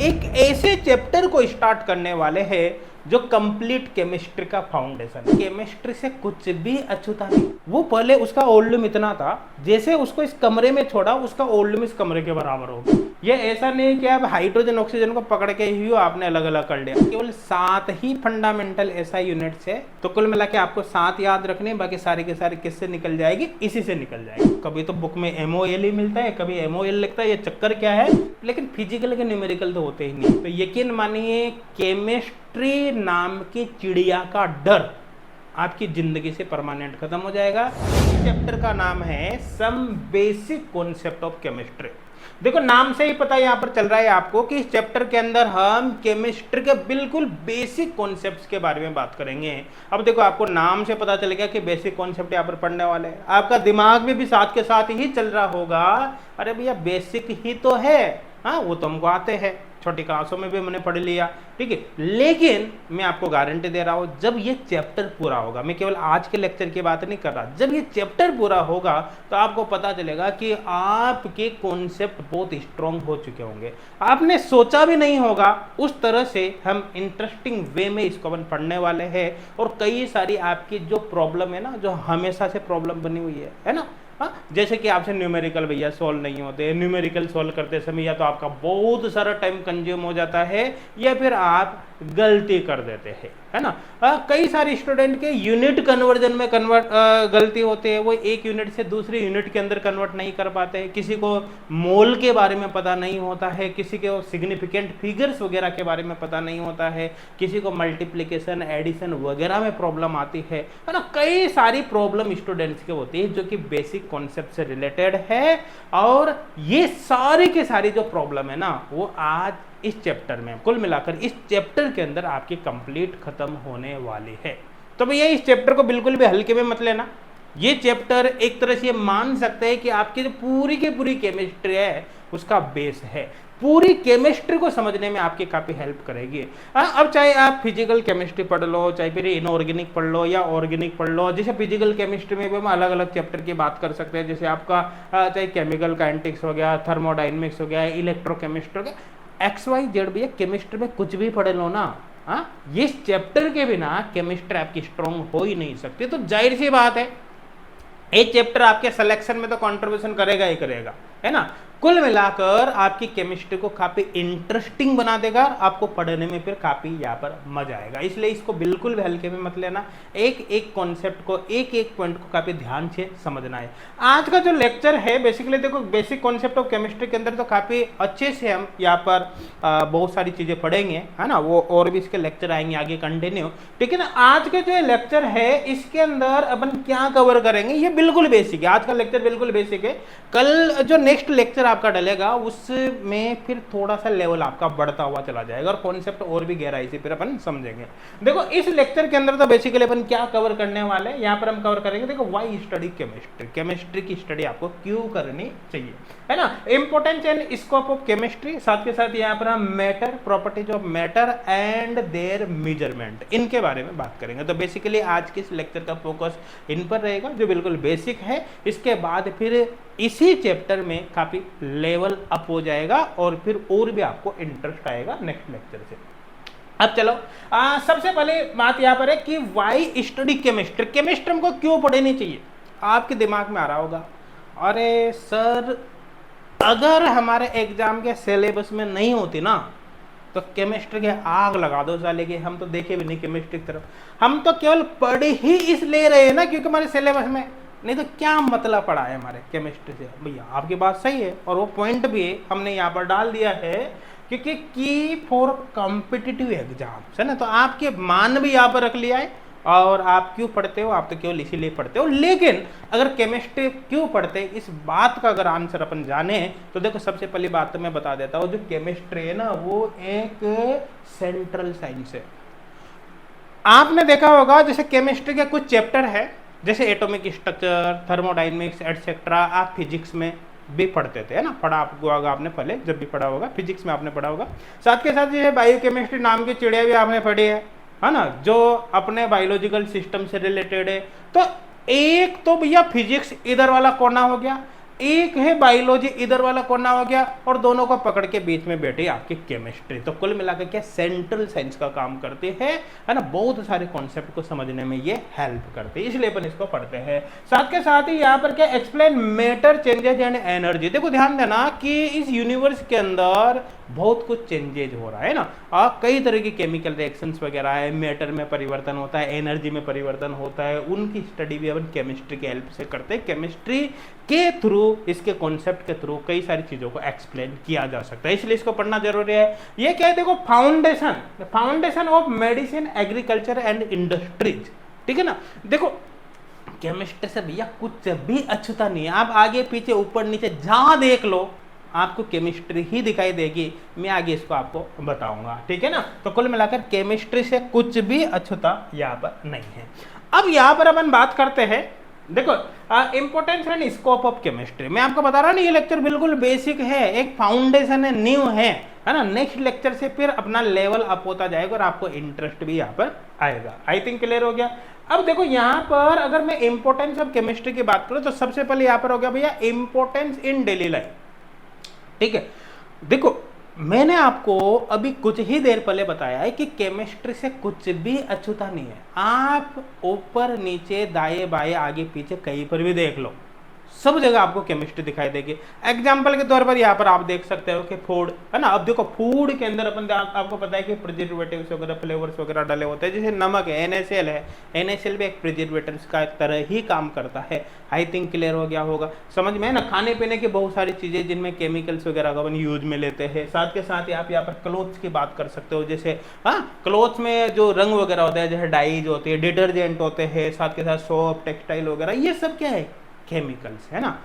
एक ऐसे चैप्टर को स्टार्ट करने वाले हैं जो कंप्लीट केमिस्ट्री का फाउंडेशन। केमिस्ट्री से कुछ भी अछूता नहीं। वो पहले उसका वॉल्यूम इतना था, जैसे उसको इस कमरे में छोड़ा उसका वॉल्यूम इस कमरे के बराबर हो गया। ये ऐसा नहीं कि आप हाइड्रोजन ऑक्सीजन को पकड़ के ही आपने अलग अलग कर लिया। केवल 7 ही फंडामेंटल ऐसा यूनिट्स है, तो कुल मिला के आपको 7 याद रखने, बाकी सारे के सारे किससे निकल जाएगी, इसी से निकल जाएगी। कभी तो बुक में MOL ही मिलता है, कभी MOL लिखता है, ये चक्कर क्या है। लेकिन फिजिकल के न्यूमेरिकल तो होते ही नहीं। तो यकीन मानिए केमिस्ट्री नाम की चिड़िया का डर आपकी जिंदगी से परमानेंट खत्म हो जाएगा। इस चैप्टर का नाम है some basic concept of chemistry. देखो नाम से ही पता यहाँ पर चल रहा है आपको कि इस चैप्टर के अंदर हम केमिस्ट्री के बिल्कुल बेसिक कॉन्सेप्ट्स के बारे में बात करेंगे। अब देखो आपको नाम से पता चलेगा कि बेसिक कॉन्सेप्ट यहाँ पर पढ़ने वाले हैं। आपका दिमाग में भी साथ के साथ ही चल रहा होगा, अरे भैया बेसिक ही तो है, हाँ वो तो हमको आते हैं, छोटी क्लासों में भी हमने पढ़ लिया, ठीक है। लेकिन मैं आपको गारंटी दे रहा हूं, जब ये चैप्टर पूरा होगा, मैं केवल आज के लेक्चर की बात नहीं कर रहा, जब ये चैप्टर पूरा होगा तो आपको पता चलेगा कि आपके कॉन्सेप्ट बहुत स्ट्रांग हो चुके होंगे। आपने सोचा भी नहीं होगा उस तरह से हम इंटरेस्टिंग वे में इसको अपन पढ़ने वाले हैं। और कई सारी आपकी जो प्रॉब्लम है ना, जो हमेशा से प्रॉब्लम बनी हुई है ना, जैसे कि आपसे न्यूमेरिकल भैया सॉल्व नहीं होते, न्यूमेरिकल सॉल्व करते समय या तो आपका बहुत सारा टाइम कंज्यूम हो जाता है या फिर आप गलती कर देते हैं, है ना। कई सारे स्टूडेंट के यूनिट कन्वर्जन में गलती होती है, वो एक यूनिट से दूसरी यूनिट के अंदर कन्वर्ट नहीं कर पाते हैं। किसी को मोल के बारे में पता नहीं होता है, किसी को सिग्निफिकेंट फिगर्स वगैरह के बारे में पता नहीं होता है, किसी को मल्टीप्लिकेशन एडिशन वगैरह में प्रॉब्लम आती है ना। कई सारी प्रॉब्लम स्टूडेंट्स के होती है जो कि बेसिक कॉन्सेप्ट से रिलेटेड है। और ये सारी के सारी जो प्रॉब्लम है ना, वो आज इस चैप्टर में, कुल मिलाकर इस चैप्टर के अंदर आपकी कंप्लीट खत्म होने वाली है। तो भैया इस चैप्टर को बिल्कुल भी हल्के में मत लेना। ये चैप्टर एक तरह से मान सकते हैं कि आपकी जो पूरी की पूरी केमिस्ट्री है उसका बेस है। पूरी केमिस्ट्री को समझने में आपकी काफी हेल्प करेगी। अब चाहे आप फिजिकल केमिस्ट्री पढ़ लो, चाहे फिर इनऑर्गेनिक पढ़ लो या ऑर्गेनिक पढ़ लो। जैसे फिजिकल केमिस्ट्री में भी हम अलग अलग चैप्टर की बात कर सकते हैं, जैसे आपका चाहे केमिकल काइनेटिक्स हो गया, थर्मोडायनेमिक्स हो गया, इलेक्ट्रोकेमिस्ट्री हो गया, XYZ भैया केमिस्ट्री में कुछ भी पढ़ लो ना, ये चैप्टर के बिना केमिस्ट्री आपकी स्ट्रांग हो ही नहीं सकती। तो जाहिर सी बात है ये चैप्टर आपके सिलेक्शन में तो कंट्रीब्यूशन करेगा ही करेगा, है ना। कुल मिलाकर आपकी केमिस्ट्री को काफी इंटरेस्टिंग बना देगा, आपको पढ़ने में फिर काफी यहाँ पर मजा आएगा। इसलिए इसको बिल्कुल भी हल्के में मत लेना, एक एक कॉन्सेप्ट को, एक एक पॉइंट को काफी ध्यान से समझना है। आज का जो लेक्चर है बेसिकली देखो बेसिक कॉन्सेप्ट ऑफ केमिस्ट्री के अंदर तो काफी अच्छे से हम यहाँ पर बहुत सारी चीजें पढ़ेंगे, है ना। वो और भी इसके लेक्चर आएंगे आगे कंटिन्यू, ठीक है ना। आज के जो लेक्चर है इसके अंदर अपन क्या कवर करेंगे, ये बिल्कुल बेसिक है। आज का लेक्चर बिल्कुल बेसिक है। कल जो नेक्स्ट लेक्चर आपका डलेगा उसमें फिर थोड़ा सा लेवल आपका बढ़ता हुआ चला जाएगा और कॉन्सेप्ट और भी गहराई से फिर अपन समझेंगे। देखो इस लेक्चर के अंदर तो बेसिकली अपन क्या कवर करने वाले हैं, यहाँ पर हम कवर करेंगे, देखो व्हाई स्टडी केमिस्ट्री, केमिस्ट्री की स्टडी आपको क्यों करनी चाहिए, है ना। Importance and scope of chemistry, साथ के साथ यहाँ पर हम matter, properties of matter and there measurement, इनके बारे में बात करेंगे। तो बेसिकली आज के इस लेक्चर का फोकस इन पर रहेगा जो बिल्कुल बेसिक है। इसके बाद फिर इसी चैप्टर में काफी लेवल अप हो जाएगा और फिर और भी आपको इंटरेस्ट आएगा नेक्स्ट लेक्चर से। अब चलो सबसे पहले बात यहाँ पर है कि व्हाई स्टडी केमिस्ट्री, केमिस्ट्री हमको क्यों पढ़नी चाहिए। आपके दिमाग में आ रहा होगा, अरे सर अगर हमारे एग्जाम के सिलेबस में नहीं होती ना तो केमिस्ट्री के आग लगा दो साले के, हम तो देखे भी नहीं केमिस्ट्री की तरफ। हम तो केवल पढ़ ही इसलिए रहे ना क्योंकि हमारे सिलेबस में, नहीं तो क्या मतलब पड़ा है हमारे केमिस्ट्री से। भैया आपकी बात सही है और वो पॉइंट भी हमने यहाँ पर डाल दिया है क्योंकि की फॉर कॉम्पिटिटिव एग्जाम्स, है ना। तो आपके मान भी यहाँ पर रख लिया है। और आप क्यों पढ़ते हो, आप तो केवल इसीलिए पढ़ते हो। लेकिन अगर केमिस्ट्री क्यों पढ़ते हैं इस बात का अगर आंसर अपन जाने तो देखो सबसे पहली बात तो मैं बता देता हूँ, जो केमिस्ट्री है ना वो एक सेंट्रल साइंस है। आपने देखा होगा जैसे केमिस्ट्री के कुछ चैप्टर है जैसे एटॉमिक स्ट्रक्चर, थर्मोडायनेमिक्स एटसेट्रा, आप फिजिक्स में भी पढ़ते थे, है ना। पढ़ा आपको होगा आपने पहले जब भी पढ़ा होगा, फिजिक्स में आपने पढ़ा होगा। साथ के साथ ये बायोकेमिस्ट्री नाम की चिड़िया भी आपने पढ़ी है ना, जो अपने बायोलॉजिकल सिस्टम से रिलेटेड है। तो एक तो भैया फिजिक्स इधर वाला कोना हो गया, एक है बायोलॉजी, इधर वाला कोना हो गया, और दोनों को पकड़ के बीच में बैठी आपकी केमिस्ट्री। तो कुल मिलाकर क्या सेंट्रल साइंस का काम करती है ना, बहुत सारे कॉन्सेप्ट को समझने में ये हेल्प करती है, इसलिए अपन इसको पढ़ते हैं। साथ के साथ ही यहाँ पर क्या explain matter changes and energy. देखो ध्यान देना कि इस यूनिवर्स के अंदर बहुत कुछ चेंजेज हो रहा है ना, कई तरह की केमिकल रिएक्शंस वगैरह है, मैटर में परिवर्तन होता है, एनर्जी में परिवर्तन होता है, उनकी स्टडी भी अपन केमिस्ट्री की हेल्प से करते हैं। केमिस्ट्री के थ्रू, इसके कॉन्सेप्ट के थ्रू कई सारी चीजों को एक्सप्लेन किया जा सकता है, इसलिए इसको पढ़ना जरूरी है। ये क्या है, देखो foundation of medicine, agriculture and industries, ठीक है ना। देखो केमिस्ट्री से भैया कुछ भी अछूता नहीं है, आप आगे पीछे ऊपर नीचे जहां देख लो आपको केमिस्ट्री ही दिखाई देगी, मैं आगे इसको आपको बताऊंगा, ठीक है ना। तो कुल मिलाकर केमिस्ट्री से कुछ भी अछूता यहाँ पर नहीं है। अब यहाँ पर अपन बात करते हैं, देखो importance and scope of chemistry. मैं आपको बता रहा हूँ ना, ये लेक्चर बिल्कुल बेसिक है, एक फाउंडेशन है, न्यू है ना। नेक्स्ट लेक्चर से फिर अपना लेवल अप होता जाएगा और आपको इंटरेस्ट भी यहाँ पर आएगा। आई थिंक क्लियर हो गया। अब देखो यहाँ पर अगर मैं इंपॉर्टेंस ऑफ केमिस्ट्री की बात करूँ तो सबसे पहले यहाँ पर हो गया भैया इंपॉर्टेंस इन डेली लाइफ, ठीक है। देखो मैंने आपको अभी कुछ ही देर पहले बताया है कि केमिस्ट्री से कुछ भी अछूता नहीं है। आप ऊपर नीचे दाएं बाएं आगे पीछे कहीं पर भी देख लो, सब जगह आपको केमिस्ट्री दिखाई देगी। एग्जाम्पल के तौर पर यहाँ पर आप देख सकते हो कि फूड है ना। अब देखो फूड के अंदर अपन आपको पता है कि प्रिजर्वेटिव्स वगैरह, फ्लेवर्स वगैरह डाले होते हैं, जैसे नमक है, NaCl है, NaCl भी एक प्रिजर्वेटिव्स का तरह ही काम करता है। आई थिंक क्लियर हो गया होगा, समझ में है ना। खाने पीने की बहुत सारी चीजें जिनमें केमिकल्स वगैरह का अपन यूज में लेते हैं। साथ के साथ आप यहाँ पर क्लोथ्स की बात कर सकते हो, जैसे क्लोथ्स में जो रंग वगैरह होता है, जैसे डाइज होती है, डिटर्जेंट होते हैं, साथ के साथ सोप, टेक्सटाइल वगैरह, ये सब क्या है, केमिकल्स है ना।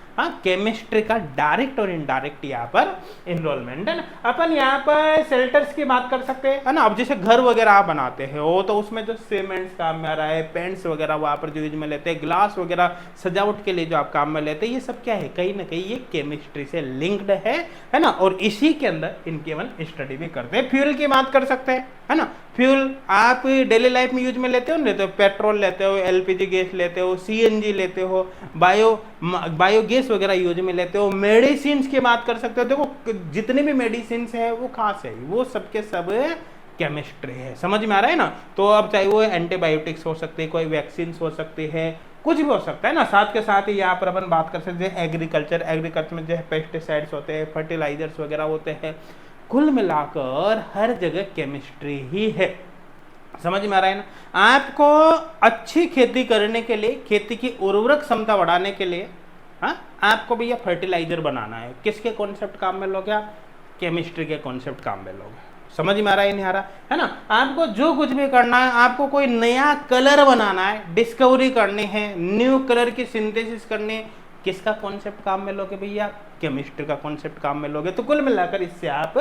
केमिस्ट्री का डायरेक्ट और इनडायरेक्ट यहाँ पर इन्वॉल्वमेंट है ना। अपन यहाँ पर शेल्टर्स की बात कर सकते हैं, है ना। अब जैसे घर वगैरह आप बनाते हैं वो तो उसमें जो सीमेंट्स काम में आ रहा है, पेंट्स वगैरह वहाँ पर जो यूज में लेते हैं, ग्लास वगैरह सजावट के लिए जो आप काम में लेते हैं, ये सब क्या है, कहीं ना कहीं ये केमिस्ट्री से लिंक्ड है ना। और इसी के अंदर इनकी अपन स्टडी भी करते हैं। फ्यूल की बात कर सकते हैं, है ना। फ्यूल आप डेली लाइफ में यूज में लेते हो, पेट्रोल लेते हो, LPG गैस लेते हो, CNG लेते हो, बायोगैस वगैरह यूज में लेते हो। मेडिसिन की बात कर सकते हो, देखो जितने भी मेडिसिन है वो कहाँ से है, वो सबके सब केमिस्ट्री है, समझ में आ रहा है ना। तो अब चाहे वो एंटीबायोटिक्स हो सकते हैं, कोई वैक्सीन हो सकती है, कुछ भी हो सकता है ना। साथ के साथ ही यहाँ पर अपन बात कर सकते हैं एग्रीकल्चर में जो है पेस्टिसाइड्स होते हैं, फर्टिलाइजर्स वगैरह होते हैं। कुल मिलाकर हर जगह केमिस्ट्री ही है, समझ में आ रहा है ना। आपको अच्छी खेती करने के लिए, खेती की उर्वरक क्षमता बढ़ाने के लिए आपको भैया फर्टिलाइजर बनाना है, किसके कॉन्सेप्ट काम में लोगे आप, केमिस्ट्री के कॉन्सेप्ट काम में लोगे। समझ में आ रहा है नहीं आ रहा है ना। आपको जो कुछ भी करना है, आपको कोई नया कलर बनाना है, डिस्कवरी करनी है, न्यू कलर की सिंथेसिस करनी है, किसका कॉन्सेप्ट काम में लोगे भैया, केमिस्ट्री का कॉन्सेप्ट काम में लोगे। तो कुल मिलाकर इससे आप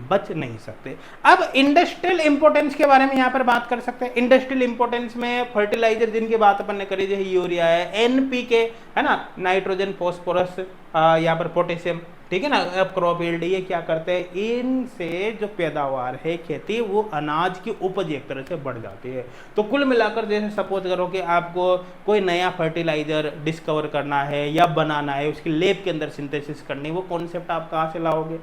बच नहीं सकते। अब इंडस्ट्रियल इंपोर्टेंस के बारे में यहाँ पर बात कर सकते हैं। इंडस्ट्रियल इंपोर्टेंस में फर्टिलाइजर जिनकी बात अपन ने करी, जैसे यूरिया है, NPK है ना, नाइट्रोजन, फॉस्फोरस, यहाँ पर पोटेशियम, ठीक है ना। अब क्रॉप यील्ड, ये क्या करते हैं, इनसे जो पैदावार है खेती, वो अनाज की उपज एक तरह से बढ़ जाती है। तो कुल मिलाकर जैसे सपोज करो कि आपको कोई नया फर्टिलाइजर डिस्कवर करना है या बनाना है, उसकी लैब के अंदर सिंथेसिस करनी है, वो कॉन्सेप्ट आप कहाँ से लाओगे,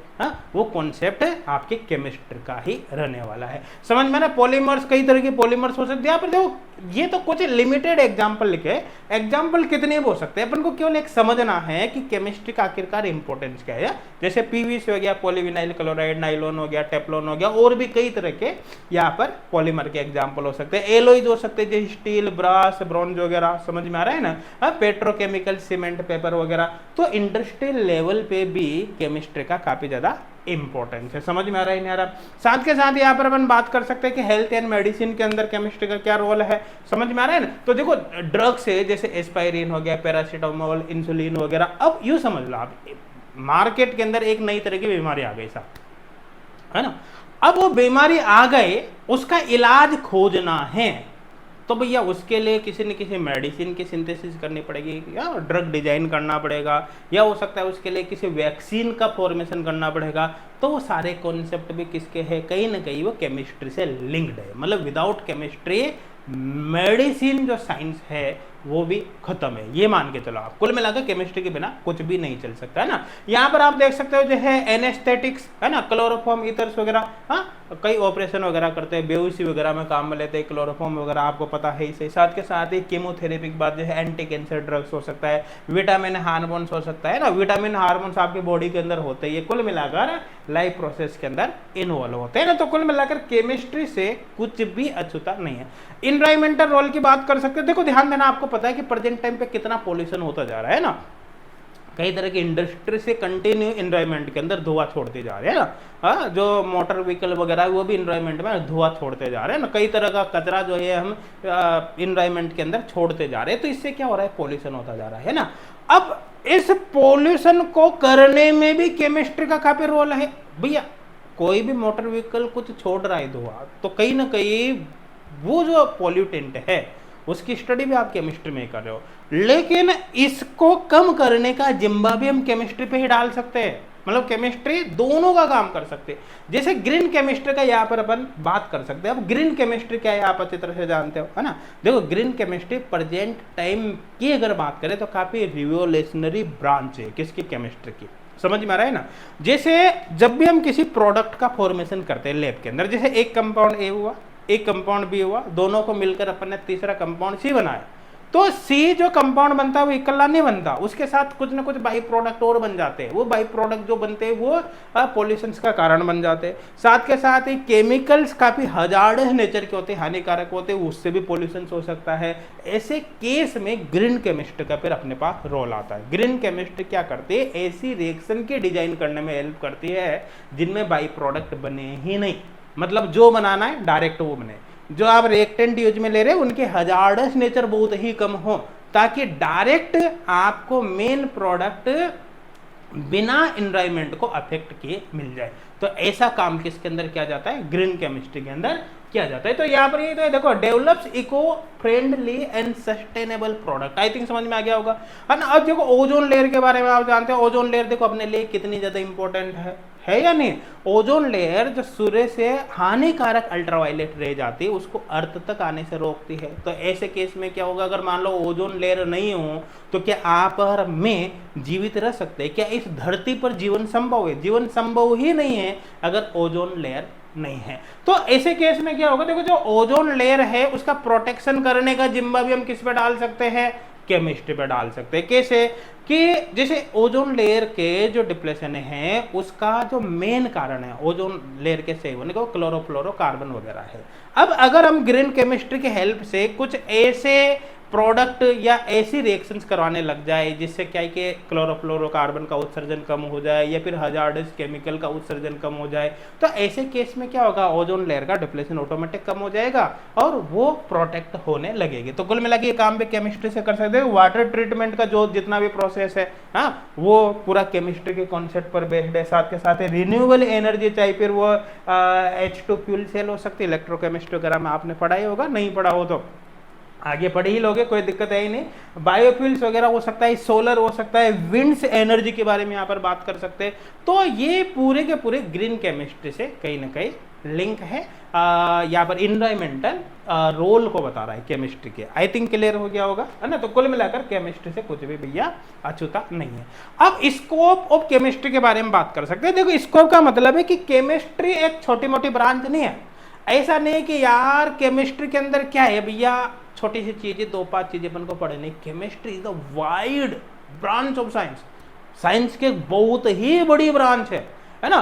वो कॉन्सेप्ट आपके केमिस्ट्री का ही रहने वाला है, समझ में ना। पॉलीमर्स, कई तरह के पॉलीमर्स हो सकते हैं। यहाँ पर देखो ये तो कुछ लिमिटेड एग्जाम्पल लिखे, एग्जाम्पल कितने भी हो सकते हैं, अपन को केवल एक समझना है कि केमिस्ट्री का आखिरकार इंपॉर्टेंस क्या है। जैसे PVC हो गया, पॉलीविनाइल क्लोराइड, नाइलॉन हो गया, टेफ्लॉन हो गया, और भी कई तरह के यहाँ पर पॉलीमर के एग्जाम्पल हो सकते हैं। एलॉयज हो सकते हैं, जैसे स्टील, ब्रास, ब्रॉन्ज वगैरह, समझ में आ रहा है ना। पेट्रोकेमिकल, सीमेंट, पेपर वगैरह। तो इंडस्ट्रियल लेवल पे भी केमिस्ट्री का काफी ज्यादा इंपॉर्टेंस है, समझ में आ रहा है नहीं आ रहा। साथ के साथ यहाँ पर अपन बात कर सकते हैं कि हेल्थ एंड मेडिसिन के अंदर केमिस्ट्री का क्या रोल है, समझ में आ रहा है ना। तो देखो ड्रग्स है, जैसे एस्पायरिन हो गया, पैरासीटामोल, इंसुलिन वगैरह। अब यूं समझ लो आप, मार्केट के अंदर एक नई तरह की बीमारी आ गई साहब, है ना। अब वो बीमारी आ गए, उसका इलाज खोजना है, तो भैया उसके लिए किसी न किसी मेडिसिन की सिंथेसिस करनी पड़ेगी, या ड्रग डिजाइन करना पड़ेगा, या हो सकता है उसके लिए किसी वैक्सीन का फॉर्मेशन करना पड़ेगा। तो वो सारे कॉन्सेप्ट भी किसके हैं, कहीं ना कहीं वो केमिस्ट्री से लिंक्ड है। मतलब विदाउट केमिस्ट्री मेडिसिन जो साइंस है वो भी खत्म है, ये मान के चलो आप। कुल मिलाकर केमिस्ट्री के बिना कुछ भी नहीं चल सकता, है ना। यहाँ पर आप देख सकते हो जो है एनेस्थेटिक्स, है ना, क्लोरोफॉर्म ईथर्स वगैरह, हाँ, कई ऑपरेशन वगैरह करते हैं, बेहोशी वगैरह में काम में लेते हैं क्लोरोफॉर्म वगैरह, आपको पता है इसे। साथ के साथ ही कीमोथेरेपी के बाद जो है एंटी कैंसर ड्रग्स हो सकता है, विटामिन हार्मोन्स हो सकता है ना, विटामिन हार्मोन्स आपकी बॉडी के अंदर होते हैं, ये कुल मिलाकर लाइफ प्रोसेस के अंदर इन्वॉल्व होते हैं ना। तो कुल मिलाकर केमिस्ट्री से कुछ भी अछूता नहीं है। इन्वायरमेंटल रोल की बात कर सकते हैं, देखो ध्यान देना, आपको पता है कि प्रेजेंट टाइम पे कितना पॉल्यूशन होता जा रहा है ना, कई तरह की इंडस्ट्री से कंटिन्यू इन्वायरमेंट के अंदर धुआं छोड़ते जा रहे हैं ना, हाँ, जो मोटर व्हीकल वगैरह वो भी इन्वायरमेंट में धुआं छोड़ते जा रहे हैं ना, कई तरह का कचरा जो है हम इन्वायरमेंट के अंदर छोड़ते जा रहे हैं, तो इससे क्या हो रहा है, पॉल्यूशन होता जा रहा है ना। अब इस पॉल्यूशन को करने में भी केमिस्ट्री का काफी रोल है भैया। कोई भी मोटर व्हीकल कुछ छोड़ रहा है धुआं, तो कहीं ना कहीं वो जो पॉल्यूटेंट है उसकी स्टडी भी आप केमिस्ट्री में कर रहे हो, लेकिन इसको कम करने का जिम्मा भी हम केमिस्ट्री पे ही डाल सकते हैं, मतलब केमिस्ट्री दोनों का काम कर सकते हैं। जैसे ग्रीन केमिस्ट्री का यहाँ पर अपन बात कर सकते हैं। अब ग्रीन केमिस्ट्री क्या है आप अच्छी तरह से जानते हो, है ना। देखो ग्रीन केमिस्ट्री प्रेजेंट टाइम की अगर बात करें तो काफी रिवोल्यूशनरी ब्रांच है किसकी, केमिस्ट्री की, समझ में आ रहा है ना। जैसे जब भी हम किसी प्रोडक्ट का फॉर्मेशन करते हैं लैब के अंदर, जैसे एक कंपाउंड ए हुआ, एक कंपाउंड बी हुआ, दोनों को मिलकर अपन ने तीसरा कंपाउंड सी बनाया, तो सी जो कंपाउंड बनता है वो इकल्ला नहीं बनता, उसके साथ कुछ ना कुछ बाई प्रोडक्ट और बन जाते हैं। वो बाई प्रोडक्ट जो बनते हैं वो पॉल्यूशन का कारण बन जाते हैं। साथ के साथ ही केमिकल्स काफी हजार्डस नेचर के होते हैं, हानिकारक होते हैं, उससे भी पॉल्यूशन हो सकता है। ऐसे केस में ग्रीन केमिस्ट्री का फिर अपने पास रोल आता है। ग्रीन केमिस्ट्री क्या करती है, ऐसी रिएक्शन की डिजाइन करने में हेल्प करती है जिनमें बाई प्रोडक्ट बने ही नहीं, मतलब जो बनाना है डायरेक्ट वो बने। जो आप रिएक्टेंट यूज में ले रहे हैं उनके हजार्डस नेचर बहुत ही कम हो, ताकि डायरेक्ट आपको मेन प्रोडक्ट बिना एनवायरनमेंट को अफेक्ट किए मिल जाए। तो ऐसा काम किसके अंदर किया जाता है, ग्रीन केमिस्ट्री के अंदर किया जाता है। तो यहाँ पर ये तो देखो, develops eco friendly and sustainable product, I think समझ में आ गया होगा, है ना। अब देखो ओजोन लेयर के बारे में आप जानते हो, ओजोन लेयर देखो अपने लिए कितनी ज्यादा इंपॉर्टेंट है या नहीं। ओजोन लेयर जो सूर्य से हानिकारक अल्ट्रावायलेट रे जाती है उसको अर्थ तक आने से रोकती है। तो ऐसे केस में क्या होगा, अगर मान लो ओजोन लेयर नहीं हो तो क्या आप और मैं जीवित रह सकते हैं, क्या इस धरती पर जीवन संभव है? जीवन संभव ही नहीं है अगर ओजोन लेयर नहीं है। तो ऐसे केस में क्या होगा, देखो जो ओजोन लेयर है उसका प्रोटेक्शन करने का जिम्मा भी हम किस पे डाल सकते हैं, केमिस्ट्री पे डाल सकते हैं। कैसे कि जैसे ओजोन लेयर के जो डिप्लेशन है उसका जो मेन कारण है ओजोन लेयर के सही होने का क्लोरोफ्लोरोकार्बन वगैरह है। अब अगर हम ग्रीन केमिस्ट्री की हेल्प से कुछ ऐसे प्रोडक्ट या ऐसी रिएक्शंस करवाने लग जाए जिससे क्या है कि क्लोरोफ्लोरोकार्बन का उत्सर्जन कम हो जाए या फिर हजार्डस केमिकल का उत्सर्जन कम हो जाए, तो ऐसे केस में क्या होगा, ओजोन लेयर का डिप्लेशन ऑटोमेटिक कम हो जाएगा और वो प्रोटेक्ट होने लगेगी। तो कुल मिला के ये काम भी केमिस्ट्री से कर सकते हैं। वाटर ट्रीटमेंट का जो जितना भी प्रोसेस है, हाँ, वो पूरा केमिस्ट्री के कॉन्सेप्ट पर बेस्ड है। साथ के साथ रिन्यूएबल एनर्जी, चाहे फिर वो H2 फ्यूल सेल हो सकती है, इलेक्ट्रोकेमिस्ट्री वगैरह में आपने पढ़ा ही होगा, नहीं पढ़ा हो तो आगे पढ़ ही लोगे, कोई दिक्कत है ही नहीं। बायोफ्यूल्स वगैरह हो सकता है, सोलर हो सकता है, विंड्स एनर्जी के बारे में यहाँ पर बात कर सकते हैं। तो ये पूरे के पूरे ग्रीन केमिस्ट्री से कहीं ना कहीं लिंक है। यहाँ पर इन्वायरमेंटल रोल को बता रहा है केमिस्ट्री के। आई थिंक क्लियर हो गया होगा, है ना। तो कुल मिलाकर केमिस्ट्री से कुछ भी भैया अछूता नहीं है। अब स्कोप ऑफ केमिस्ट्री के बारे में बात कर सकते हैं। देखो स्कोप का मतलब है कि केमिस्ट्री एक छोटी मोटी ब्रांच नहीं है। ऐसा नहीं कि यार केमिस्ट्री के अंदर क्या है भैया, छोटी सी चीजें 2-5 चीजें अपन को पढ़ने। Chemistry is the wide branch of science, science के बहुत ही बड़ी ब्रांच है ना,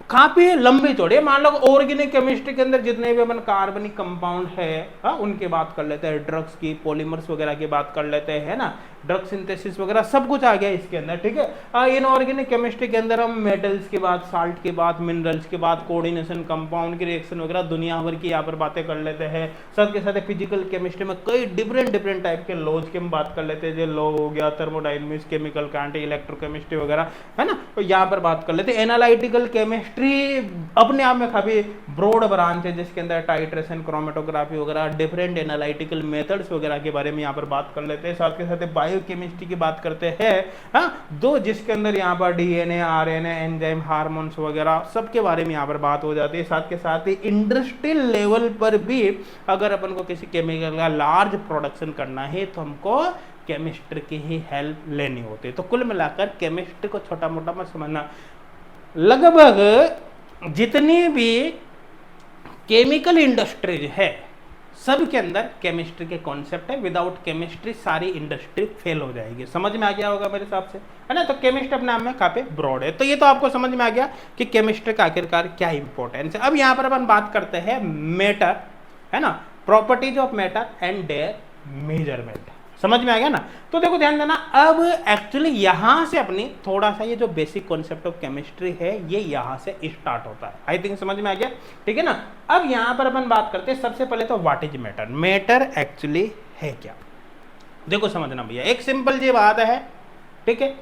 काफी लंबी चौड़ी। मान लो ऑर्गेनिक केमिस्ट्री के अंदर जितने भी अपन कार्बनिक कंपाउंड है उनकी बात कर लेते हैं, ड्रग्स की, पॉलीमर्स वगैरह की बात कर लेते हैं, है ना, ड्रग सिंथेसिस वगैरह सब कुछ आ गया इसके अंदर, ठीक है। इनऑर्गेनिक केमिस्ट्री के अंदर हम मेटल्स की बात, साल्ट की बात, मिनरल्स की बात, कोऑर्डिनेशन, कंपाउंड की रिएक्शन वगैरह दुनिया भर की यहाँ पर बातें कर लेते हैं। साथ के साथ फिजिकल केमिस्ट्री में कई डिफरेंट टाइप के लॉज की हम बात कर लेते हैं, जो लॉ हो गया, थर्मोडायनेमिक्स, केमिकल क्वांटिटी, इलेक्ट्रोकेमिस्ट्री वगैरह, है ना, तो यहाँ पर बात कर लेते हैं। एनालिटिकल केमिस्ट्री केमिस्ट्री अपने आप में काफी ब्रॉड ब्रांच है, जिसके अंदर टाइट्रेशन, क्रोमेटोग्राफी वगैरह, डिफरेंट एनालिटिकल मेथड्स वगैरह के बारे में यहाँ पर बात कर लेते हैं। साथ के साथ बायोकेमिस्ट्री की बात करते हैं, हाँ, दो जिसके अंदर यहाँ पर डीएनए, आरएनए, एंजाइम, हार्मोन्स वगैरह सबके बारे में यहाँ पर बात हो जाती है। साथ के साथ ही इंडस्ट्रियल लेवल पर भी अगर अपन को किसी केमिकल का लार्ज प्रोडक्शन करना है तो हमको केमिस्ट्री की ही हेल्प लेनी होती है। तो कुल मिलाकर केमिस्ट्री को छोटा मोटा मत समझना, लगभग जितनी भी केमिकल इंडस्ट्रीज है सब के अंदर केमिस्ट्री के कॉन्सेप्ट है। विदाउट केमिस्ट्री सारी इंडस्ट्री फेल हो जाएगी। समझ में आ गया होगा मेरे हिसाब से, है ना। तो केमिस्ट्री अपने आप में काफी ब्रॉड है। तो ये तो आपको समझ में आ गया कि केमिस्ट्री का आखिरकार क्या इंपॉर्टेंस है। अब यहाँ पर अपन बात करते हैं मैटर, है ना, properties of matter and there measurement. समझ में आ गया ना। तो देखो ध्यान देना, अब एक्चुअली यहां से अपनी थोड़ा सा ये जो बेसिक कॉन्सेप्ट ऑफ केमिस्ट्री है ये यहां से स्टार्ट होता है। आई थिंक समझ में आ गया, ठीक है ना। अब यहां पर अपन बात करते हैं सबसे पहले तो what is matter. Matter actually है क्या, देखो समझना भैया, एक सिंपल जी बात है, ठीक है।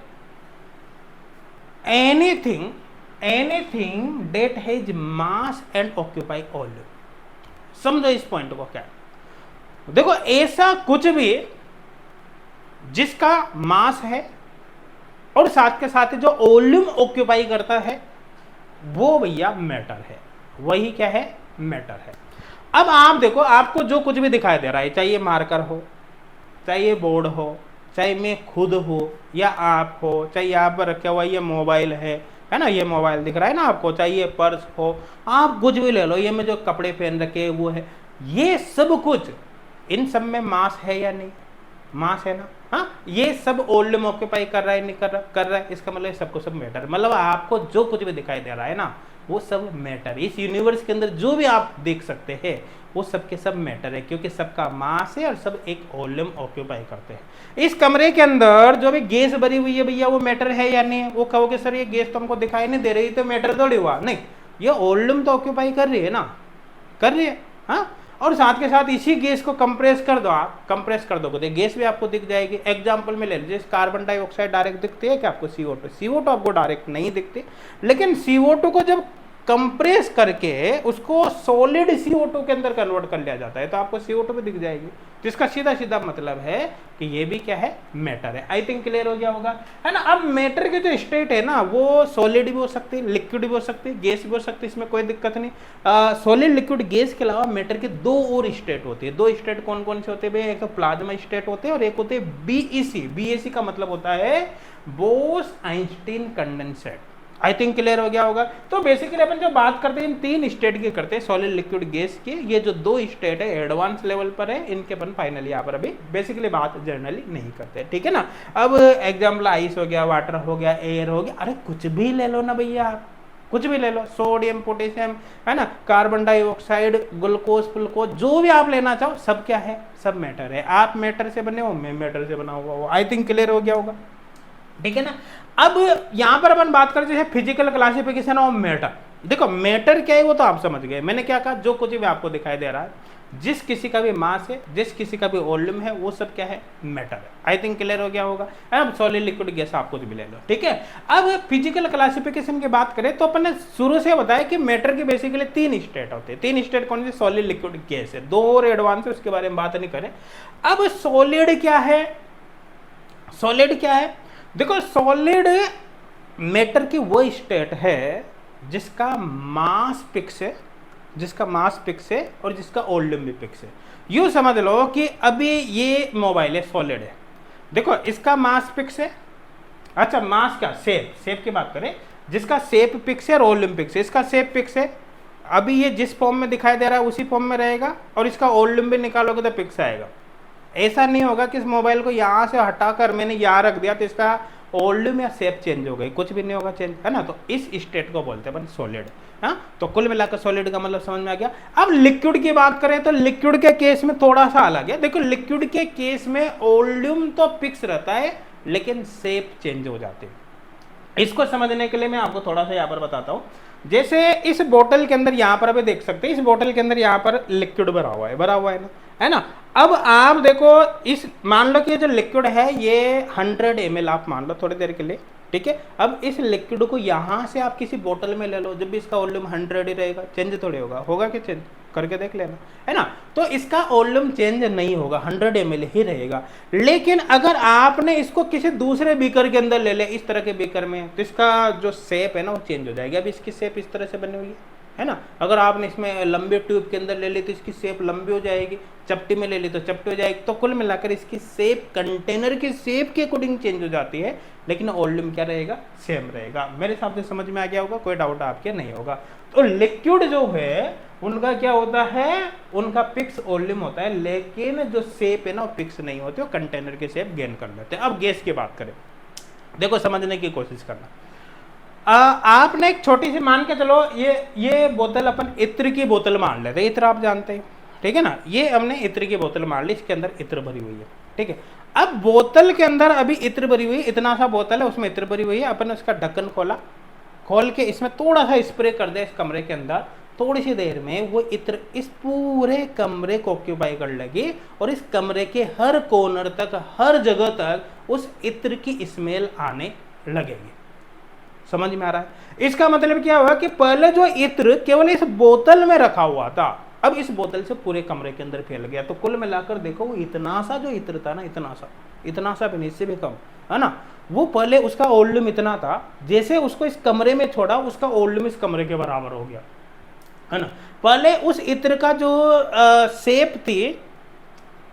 Anything that has mass and occupy volume. समझो इस पॉइंट को क्या, देखो ऐसा कुछ भी जिसका मास है और साथ के साथ जो वॉल्यूम ऑक्यूपाई करता है वो भैया मैटर है। वही क्या है, मैटर है। अब आप देखो, आपको जो कुछ भी दिखाई दे रहा है, चाहे मार्कर हो, चाहे बोर्ड हो, चाहे मैं खुद हो या आप हो, चाहे यहाँ पर रखा हुआ ये मोबाइल है ना, ये मोबाइल दिख रहा है ना आपको, चाहे ये पर्स हो, आप कुछ भी ले लो, ये में जो कपड़े पहन रखे वो है, ये सब कुछ, इन सब में मास है या नहीं, मास है ना। हाँ, ये सब वॉल्यूम ऑक्यूपाई कर रहा है, नहीं कर रहा है, इसका मतलब सबको सब मैटर, मतलब आपको जो कुछ भी दिखाई दे रहा है ना वो सब मैटर। इस यूनिवर्स के अंदर जो भी आप देख सकते हैं वो सब के सब मैटर है, क्योंकि सबका मास है और सब एक वॉल्यूम ऑक्यूपाई करते हैं। इस कमरे के अंदर जो भी गैस भरी हुई है भैया वो मैटर है या नहीं। वो कहोगे सर ये गैस तो हमको दिखाई नहीं दे रही, तो मैटर थोड़ी हुआ, नहीं, ये वॉल्यूम तो ऑक्यूपाई कर रही है ना, कर रही है। हाँ, और साथ के साथ इसी गैस को कंप्रेस कर दो, आप कंप्रेस कर दोगे तो गैस भी आपको दिख जाएगी। एग्जांपल में ले लीजिए, कार्बन डाइऑक्साइड डायरेक्ट दिखती है क्या आपको, CO2 आपको डायरेक्ट नहीं दिखती, लेकिन CO2 को जब कंप्रेस करके उसको सॉलिड CO2 के अंदर कन्वर्ट कर लिया जाता है तो आपको CO2 भी दिख जाएगी। तो इसका सीधा सीधा मतलब है कि ये भी क्या है, मैटर है। आई थिंक क्लियर हो गया होगा, है ना। अब मैटर के जो स्टेट है ना वो सॉलिड भी हो सकती है, लिक्विड भी हो सकती है, गैस भी हो सकती है, इसमें कोई दिक्कत नहीं। सॉलिड, लिक्विड, गैस के अलावा मैटर के दो और स्टेट होती है। दो स्टेट कौन कौन से होते हैं, एक तो प्लाज्मा स्टेट होते हैं और एक होते हैं BEC। BEC का मतलब होता है Bose Einstein condensate. I think clear हो गया होगा। तो बेसिकली अपन जो बात करते हैं इन तीन स्टेट की करते हैं, सॉलिड, लिक्विड, गैस की। ये जो दो स्टेट है एडवांस लेवल पर है, इनके अपन फाइनली यहाँ पर अभी बेसिकली बात जनरली नहीं करते, ठीक है ना। अब एग्जाम्पल आइस हो गया, वाटर हो गया, एयर हो गया, अरे कुछ भी ले लो ना भैया, आप कुछ भी ले लो, सोडियम, पोटेशियम, है ना, कार्बन डाइऑक्साइड, ग्लूकोज, फ्लूकोज, जो भी आप लेना चाहो सब क्या है, सब मैटर है। आप मैटर से बने हो, मैं मैटर से बना हुआ हो। आई थिंक क्लियर हो गया होगा, ठीक है ना। अब यहां पर अपन बात करते हैं फिजिकल क्लासिफिकेशन ऑफ मैटर। देखो मैटर क्या है वो तो आप समझ गए, मैंने क्या कहा, जो कुछ भी आपको दिखाई दे रहा है, जिस किसी का भी मास है, जिस किसी का भी वॉल्यूम है, वो सब क्या है, मैटर है। आई थिंक क्लियर हो गया होगा। अब सॉलिड, लिक्विड, गैस आप कुछ भी ले लो, ठीक है। अब फिजिकल क्लासिफिकेशन की बात करें तो अपन ने शुरू से बताया कि मैटर की बेसिकली तीन स्टेट होते हैं। तीन स्टेट कौन से, सॉलिड, लिक्विड, गैस है। दो और एडवांस है, उसके बारे में बात नहीं करें। अब सॉलिड क्या है, सॉलिड क्या है, देखो सॉलिड मैटर की वो स्टेट है जिसका मास फिक्स है, जिसका मास फिक्स है और जिसका वॉल्यूम भी फिक्स है। यूं समझ लो कि अभी ये मोबाइल है, सॉलिड है, देखो इसका मास फिक्स है। अच्छा मास क्या, शेप की बात करें, जिसका शेप फिक्स है और वॉल्यूम फिक्स है। इसका शेप फिक्स है, अभी ये जिस फॉर्म में दिखाई दे रहा है उसी फॉर्म में रहेगा, और इसका वॉल्यूम भी निकालोगे तो फिक्स आएगा। ऐसा नहीं होगा कि इस मोबाइल को यहाँ से हटाकर मैंने यहाँ रख दिया तो इसका वॉल्यूम या शेप चेंज हो गई, कुछ भी नहीं होगा चेंज, है ना। तो इस स्टेट को बोलते हैं अपन सॉलिड। हाँ, तो कुल मिलाकर सॉलिड का मतलब समझ में आ गया। अब लिक्विड की बात करें तो लिक्विड के केस में थोड़ा सा अलग है। देखो लिक्विड के केस में वॉल्यूम तो फिक्स रहता है लेकिन शेप चेंज हो जाती है। इसको समझने के लिए मैं आपको थोड़ा सा यहाँ पर बताता हूँ। जैसे इस बोतल के अंदर यहाँ पर अभी देख सकते हैं, इस बोतल के अंदर यहाँ पर लिक्विड भरा हुआ है ना, है ना। अब आप देखो इस, मान लो कि जो लिक्विड है ये 100 ml, आप मान लो थोड़ी देर के लिए ठीक है। अब इस लिक्विड को यहाँ से आप किसी बोतल में ले लो, जब भी इसका वॉल्यूम 100 ही रहेगा, चेंज थोड़ी होगा कि चेंज करके देख लेना, है ना। तो इसका वॉल्यूम चेंज नहीं होगा, 100 ml ही रहेगा। लेकिन अगर आपने इसको किसी दूसरे बीकर के अंदर ले ले, इस तरह के बीकर में, तो इसका जो शेप है ना वो चेंज हो जाएगा। अब इसकी शेप इस तरह से बनी हुई है ना। अगर आपने इसमें लंबे ट्यूब के अंदर ले ली तो इसकी शेप लंबी हो जाएगी, चपटी में ले ली तो चपटी हो जाएगी। तो कुल मिलाकर इसकी शेप कंटेनर की शेप के अकॉर्डिंग चेंज हो जाती है, लेकिन वॉल्यूम क्या रहेगा, सेम रहेगा। मेरे हिसाब से समझ में आ गया होगा, कोई डाउट आपके नहीं होगा। तो लिक्विड जो है उनका क्या होता है, उनका फिक्स वॉल्यूम होता है, लेकिन जो शेप है ना वो फिक्स नहीं होती, वो कंटेनर की शेप गेन कर लेते हैं। अब गैस की बात करें, देखो समझने की कोशिश करना। आपने एक छोटी सी, मान के चलो ये बोतल अपन इत्र की बोतल मान लेते हैं, इत्र आप जानते हैं, ठीक है ना। ये हमने इत्र की बोतल मान ली, इसके अंदर इत्र भरी हुई है, ठीक है। अब बोतल के अंदर अभी इत्र भरी हुई है, इतना सा बोतल है, उसमें इत्र भरी हुई है। अपन उसका ढक्कन खोला, खोल के इसमें थोड़ा सा स्प्रे कर दे इस कमरे के अंदर, थोड़ी सी देर में वो इत्र इस पूरे कमरे को ऑक्यूपाई कर लेगी और इस कमरे के हर कॉर्नर तक, हर जगह तक उस इत्र की स्मेल आने लगेगी। समझ में आ रहा है। इसका मतलब क्या हुआ कि पहले जो इत्र केवल इस बोतल में रखा हुआ था, अब इस बोतल से पूरे कमरे के अंदर फैल गया। तो कुल मिलाकर देखो, वो इतना सा जो इत्र था ना, इतना सा भी नहीं, इससे भी कम, है ना। वो पहले उसका वॉल्यूम इतना था, जैसे उसको इस कमरे में छोड़ा, उसका वॉल्यूम इस कमरे के बराबर हो गया, है ना। पहले उस इत्र का जो शेप थी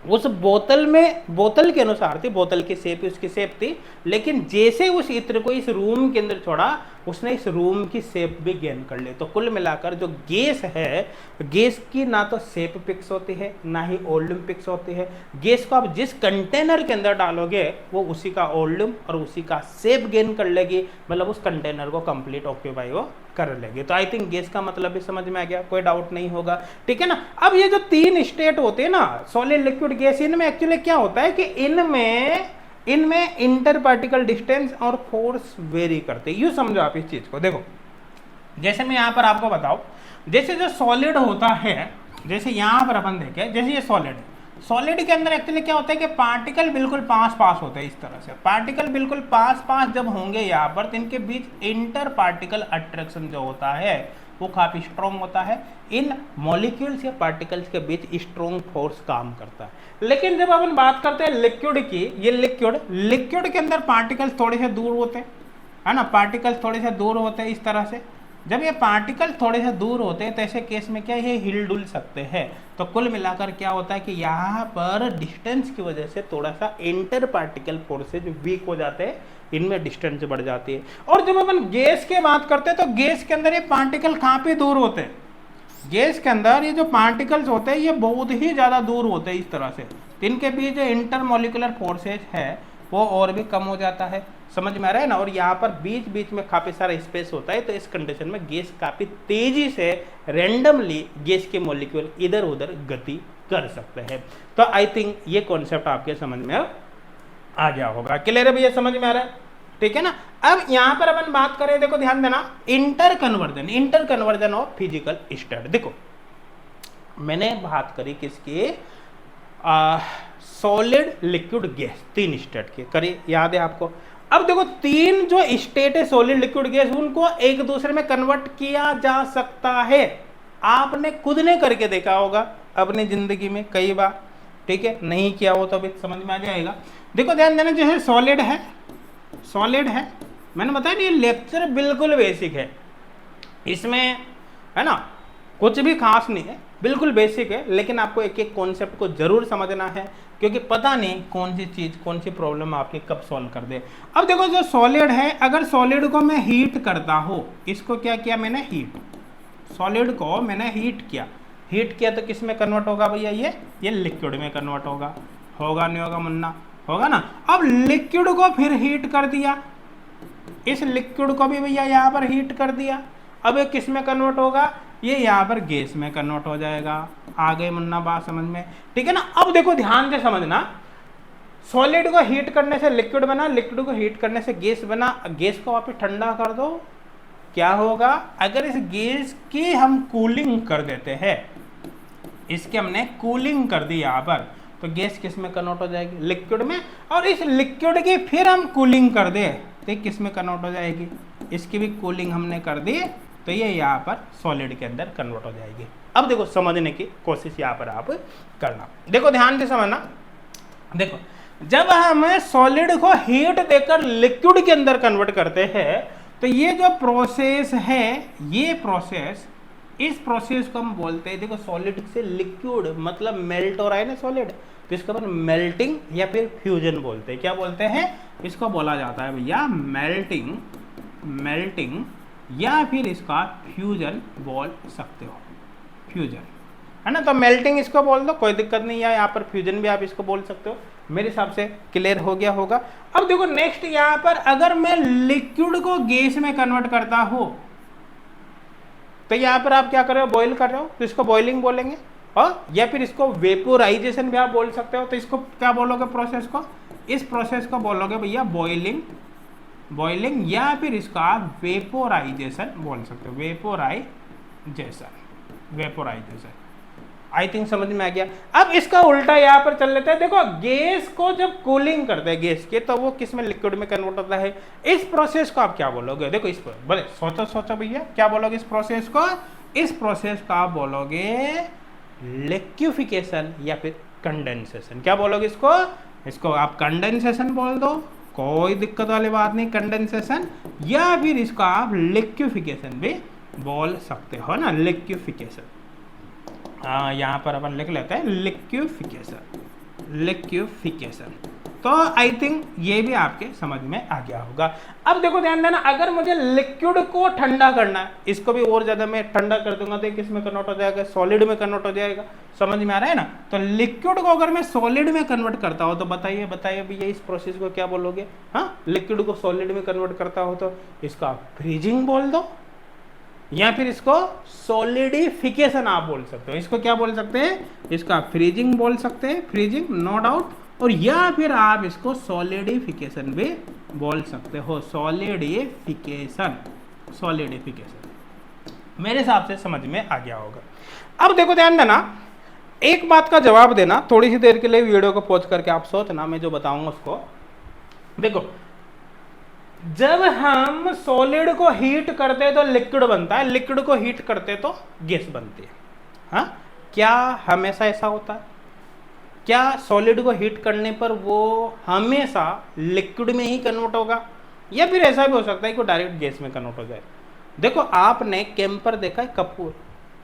उस बोतल में, बोतल के अनुसार थी, बोतल की शेप उसकी शेप थी, लेकिन जैसे उस इत्र को इस रूम के अंदर छोड़ा, उसने इस रूम की शेप भी गेन कर ली। तो कुल मिलाकर जो गैस है, गैस की ना तो शेप फिक्स होती है, ना ही वॉल्यूम फिक्स होती है। गैस को आप जिस कंटेनर के अंदर डालोगे वो उसी का वॉल्यूम और उसी का शेप गेन कर लेगी, मतलब उस कंटेनर को कंप्लीट ऑक्यूपाई वो कर लेगी। तो आई थिंक गैस का मतलब भी समझ में आ गया, कोई डाउट नहीं होगा, ठीक है ना। अब ये जो 3 स्टेट होते हैं ना, सॉलिड, लिक्विड, गैस, इनमें एक्चुअली क्या होता है कि इनमें इंटर पार्टिकल डिस्टेंस और फोर्स वेरी करते हैं। यूं समझो आप इस चीज को, देखो जैसे मैं यहां पर आपको बताऊं, जैसे जो सॉलिड होता है, जैसे यहां पर अपन देखें, जैसे ये सॉलिड है, सॉलिड के अंदर एक्चुअली क्या होता है कि पार्टिकल बिल्कुल पास होते हैं। इस तरह से पार्टिकल बिल्कुल पास जब होंगे यहाँ पर, तो इनके बीच इंटर पार्टिकल अट्रैक्शन जो होता है वो काफी स्ट्रॉन्ग होता है। इन मॉलिक्यूल्स या पार्टिकल्स के बीच स्ट्रॉन्ग फोर्स काम करता है। लेकिन जब अपन बात करते हैं लिक्विड की, ये लिक्विड के अंदर पार्टिकल्स थोड़े से दूर होते हैं, है ना, पार्टिकल्स थोड़े से दूर होते हैं इस तरह से। जब ये पार्टिकल थोड़े से दूर होते हैं तो ऐसे केस में क्या ये हिल डुल सकते हैं। तो कुल मिलाकर क्या होता है कि यहाँ पर डिस्टेंस की वजह से थोड़ा सा इंटर पार्टिकल फोर्सेज वीक हो जाते हैं, इनमें डिस्टेंस बढ़ जाती है। और जब अपन गैस की बात करते हैं तो गैस के अंदर ये पार्टिकल कहाँ पे दूर होते हैं, गैस के अंदर ये जो पार्टिकल्स होते हैं ये बहुत ही ज़्यादा दूर होते हैं इस तरह से। इनके बीच जो इंटर मॉलिक्यूलर फोर्सेज है वो और भी कम हो जाता है, समझ में आ रहा है ना। और यहाँ पर बीच बीच में काफ़ी सारा स्पेस होता है, तो इस कंडीशन में गैस काफ़ी तेजी से रैंडमली गैस के मॉलिक्यूल इधर उधर गति कर सकते हैं। तो आई थिंक ये कॉन्सेप्ट आपके समझ में आ गया होगा। क्लियर है भैया, समझ में आ रहा है, ठीक है ना। अब यहाँ पर अपन बात करें, देखो ध्यान देना, inter conversion of physical state. देखो मैंने बात करी किसकी, सॉलिड, लिक्विड, गैस, 3 स्टेट की करी, याद है आपको। अब देखो 3 जो स्टेट है सॉलिड, लिक्विड, गैस, उनको एक दूसरे में कन्वर्ट किया जा सकता है। आपने खुद ने करके देखा होगा अपनी जिंदगी में कई बार, ठीक है। नहीं किया हो तो अभी समझ में आ जाएगा। देखो ध्यान देना, जैसे सॉलिड है, मैंने बताया ये लेक्चर बिल्कुल बेसिक है, इसमें है ना कुछ भी खास नहीं है, बिल्कुल बेसिक है। लेकिन आपको एक एक कॉन्सेप्ट को जरूर समझना है, क्योंकि पता नहीं कौन सी चीज़, कौन सी प्रॉब्लम आपकी कब सॉल्व कर दे। अब देखो जो सॉलिड है, अगर सॉलिड को मैं हीट करता हूँ, इसको क्या किया मैंने, सॉलिड को मैंने हीट किया तो किस में कन्वर्ट होगा भैया, ये लिक्विड में कन्वर्ट होगा नहीं होगा मुन्ना, होगा ना। अब लिक्विड को फिर हीट कर दिया, इस लिक्विड को भी भैया यहाँ पर हीट कर दिया, अब ये किस में कन्वर्ट होगा, ये यहाँ पर गैस में कन्वर्ट हो जाएगा। आ गई मुन्ना बात समझ में, ठीक है ना। अब देखो ध्यान से समझना, सॉलिड को हीट करने से लिक्विड बना, लिक्विड को हीट करने से गैस बना, गैस को वापस ठंडा कर दो, क्या होगा, अगर इस गैस की हम कूलिंग कर देते हैं, इसके हमने कूलिंग कर दी यहाँ पर, तो गैस किस में कन्वर्ट हो जाएगी, लिक्विड में। और इस लिक्विड की फिर हम कूलिंग कर दे तो किस में कन्वर्ट हो जाएगी, इसकी भी कूलिंग हमने कर दी तो ये यहाँ पर सॉलिड के अंदर कन्वर्ट हो जाएगी। अब देखो समझने की कोशिश यहाँ पर आप करना, देखो ध्यान से समझना। देखो जब हम सॉलिड को हीट देकर लिक्विड के अंदर कन्वर्ट करते हैं तो ये जो प्रोसेस है, ये प्रोसेस, इस प्रोसेस को हम बोलते हैं, देखो सॉलिड से लिक्विड मतलब मेल्ट हो रहा है ना सॉलिड, तो इसको अपन मेल्टिंग या फिर फ्यूजन बोलते हैं। क्या बोलते हैं, इसको बोला जाता है भैया मेल्टिंग, मेल्टिंग या फिर इसका फ्यूजन बोल सकते हो, फ्यूजन है ना। तो मेल्टिंग इसको बोल दो, कोई दिक्कत नहीं है, यहाँ पर फ्यूजन भी आप इसको बोल सकते हो। मेरे हिसाब से क्लियर हो गया होगा। अब देखो नेक्स्ट यहाँ पर अगर मैं लिक्विड को गैस में कन्वर्ट करता हूं तो यहाँ पर आप क्या कर रहे हो, बॉईल कर रहे हो, तो इसको बॉइलिंग बोलेंगे, और या फिर इसको वेपोराइजेशन भी आप बोल सकते हो। तो इसको क्या बोलोगे प्रोसेस को, इस प्रोसेस को बोलोगे भैया बॉइलिंग, बॉइलिंग या फिर इसका आप वेपोराइजेशन बोल सकते हो, वेपोराइजेशन, वेपोराइजेशन। आई थिंक समझ में आ गया। अब इसका उल्टा यहाँ पर चल लेता है। देखो गैस को जब कूलिंग करते हैं गैस के, तो वो किस में, लिक्विड में कन्वर्ट होता है। इस प्रोसेस को आप क्या बोलोगे, देखो इस पर बोले सोचो सोचो भैया, क्या बोलोगे इस प्रोसेस को, इस प्रोसेस को आप बोलोगे लिक्विफिकेशन या फिर कंडेंसेशन। क्या बोलोगे इसको, इसको आप कंडेंसेशन बोल दो, कोई दिक्कत वाली बात नहीं, कंडेंसेशन, या फिर इसको आप लिक्विफिकेशन भी बोल सकते हो ना, लिक्विफिकेशन। यहाँ पर अपन लिख लेते हैं लिक्विफिकेशन, लिक्विफिकेशन। तो आई थिंक ये भी आपके समझ में आ गया होगा। अब देखो ध्यान देना, अगर मुझे लिक्विड को ठंडा करना है, इसको भी और ज्यादा मैं ठंडा कर दूंगा तो किस में कन्वर्ट हो जाएगा, सॉलिड में कन्वर्ट हो जाएगा। समझ में आ रहा है ना। तो लिक्विड को अगर मैं सॉलिड में कन्वर्ट करता हूँ तो बताइए बताइए भैया इस प्रोसेस को क्या बोलोगे। हाँ, लिक्विड को सॉलिड में कन्वर्ट करता हो तो इसका फ्रीजिंग बोल दो, या फिर इसको सॉलिडिफिकेशन आप बोल सकते हो। इसको क्या बोल सकते हैं, इसका फ्रीजिंग बोल सकते हैं, फ्रीजिंग नो डाउट, और या फिर आप इसको सॉलिडिफिकेशन भी बोल सकते हो, सॉलिडिफिकेशन, सॉलिडिफिकेशन। मेरे हिसाब से समझ में आ गया होगा। अब देखो ध्यान देना, एक बात का जवाब देना, थोड़ी सी देर के लिए वीडियो को पॉज करके आप सोचना, मैं जो बताऊंगा उसको। देखो जब हम सॉलिड को हीट करते हैं तो लिक्विड बनता है, लिक्विड को हीट करते तो गैस बनती है। हाँ, क्या हमेशा ऐसा होता है, क्या सॉलिड को हीट करने पर वो हमेशा लिक्विड में ही कन्वर्ट होगा, या फिर ऐसा भी हो सकता है कि वो डायरेक्ट गैस में कन्वर्ट हो जाए। देखो आपने कैंपर देखा है, कपूर,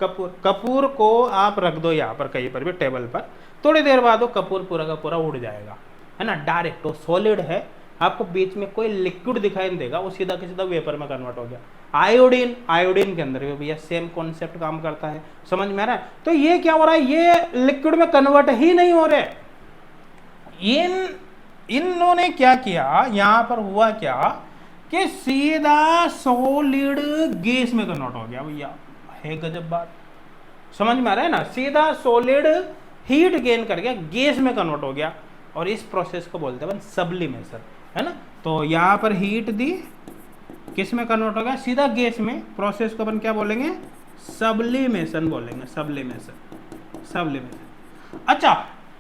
कपूर, कपूर को आप रख दो यहाँ पर कहीं पर भी टेबल पर, थोड़ी देर बाद वो कपूर पूरा का पूरा उड़ जाएगा, है ना। डायरेक्ट वो सॉलिड है, आपको बीच में कोई लिक्विड दिखाई नहीं देगा, वो सीधा के सीधा वेपर में कन्वर्ट हो गया। आयोडीन, आयोडीन के अंदर भी भैया सेम कॉन्सेप्ट काम करता है। समझ में आ रहा है। तो ये क्या हो रहा है, ये लिक्विड में कन्वर्ट ही नहीं हो रहे। इन्होंने क्या किया, यहां पर हुआ क्या कि सीधा सॉलिड गैस में कन्वर्ट हो गया भैया, है गजब बात। समझ में आ रहा है ना, सीधा सॉलिड हीट गेन कर गया, गैस में कन्वर्ट हो गया, और इस प्रोसेस को बोलते हैं सब्लिमेशन, है ना। तो यहाँ पर हीट दी, किस में कन्वर्ट हो गया, सीधा गैस में। प्रोसेस को अपन क्या बोलेंगे, सब्लिमेशन बोलेंगे, सब्लिमेशन, सब्लिमेशन। अच्छा,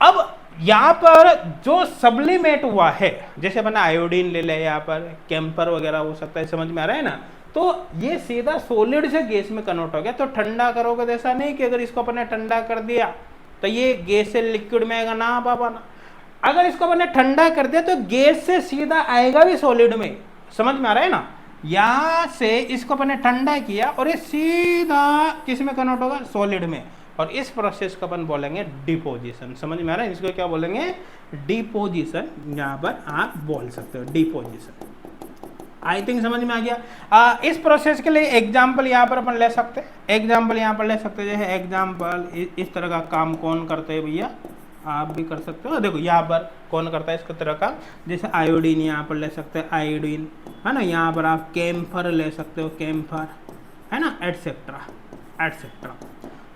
अब यहाँ पर जो सब्लिमेट हुआ है, जैसे अपना आयोडीन ले ले, यहाँ पर कैंपर वगैरह हो सकता है, समझ में आ रहा है ना। तो ये सीधा सॉलिड से गैस में कन्वर्ट हो गया। तो ठंडा करोगे तो ऐसा नहीं कि अगर इसको अपने ठंडा कर दिया तो ये गैस से लिक्विड में आएगा, ना बाबा ना। अगर इसको अपने ठंडा कर दिया तो गैस से सीधा आएगा भी सॉलिड में। समझ में आ रहा है ना। यहां से इसको अपने ठंडा किया और ये सीधा किस में कन्वर्ट होगा, सॉलिड में। और इस प्रोसेस को अपन बोलेंगे डिपोजिशन। समझ में आ रहा है, इसको क्या बोलेंगे, डिपोजिशन। यहाँ पर आप बोल सकते हो डिपोजिशन। आई थिंक समझ में आ गया। इस प्रोसेस के लिए एग्जाम्पल यहाँ पर अपन ले सकते हैं, एग्जाम्पल यहाँ पर ले सकते हैं। जैसे एग्जाम्पल इस तरह का काम कौन करते हैं भैया, आप भी कर सकते हो। देखो यहाँ पर कौन करता है इसका तरह का, जैसे आयोडीन यहाँ पर ले सकते हैं, आयोडीन, है ना। यहाँ पर आप कैम्फर ले सकते हो, कैम्फर, है ना, एटसेट्रा एटसेट्रा।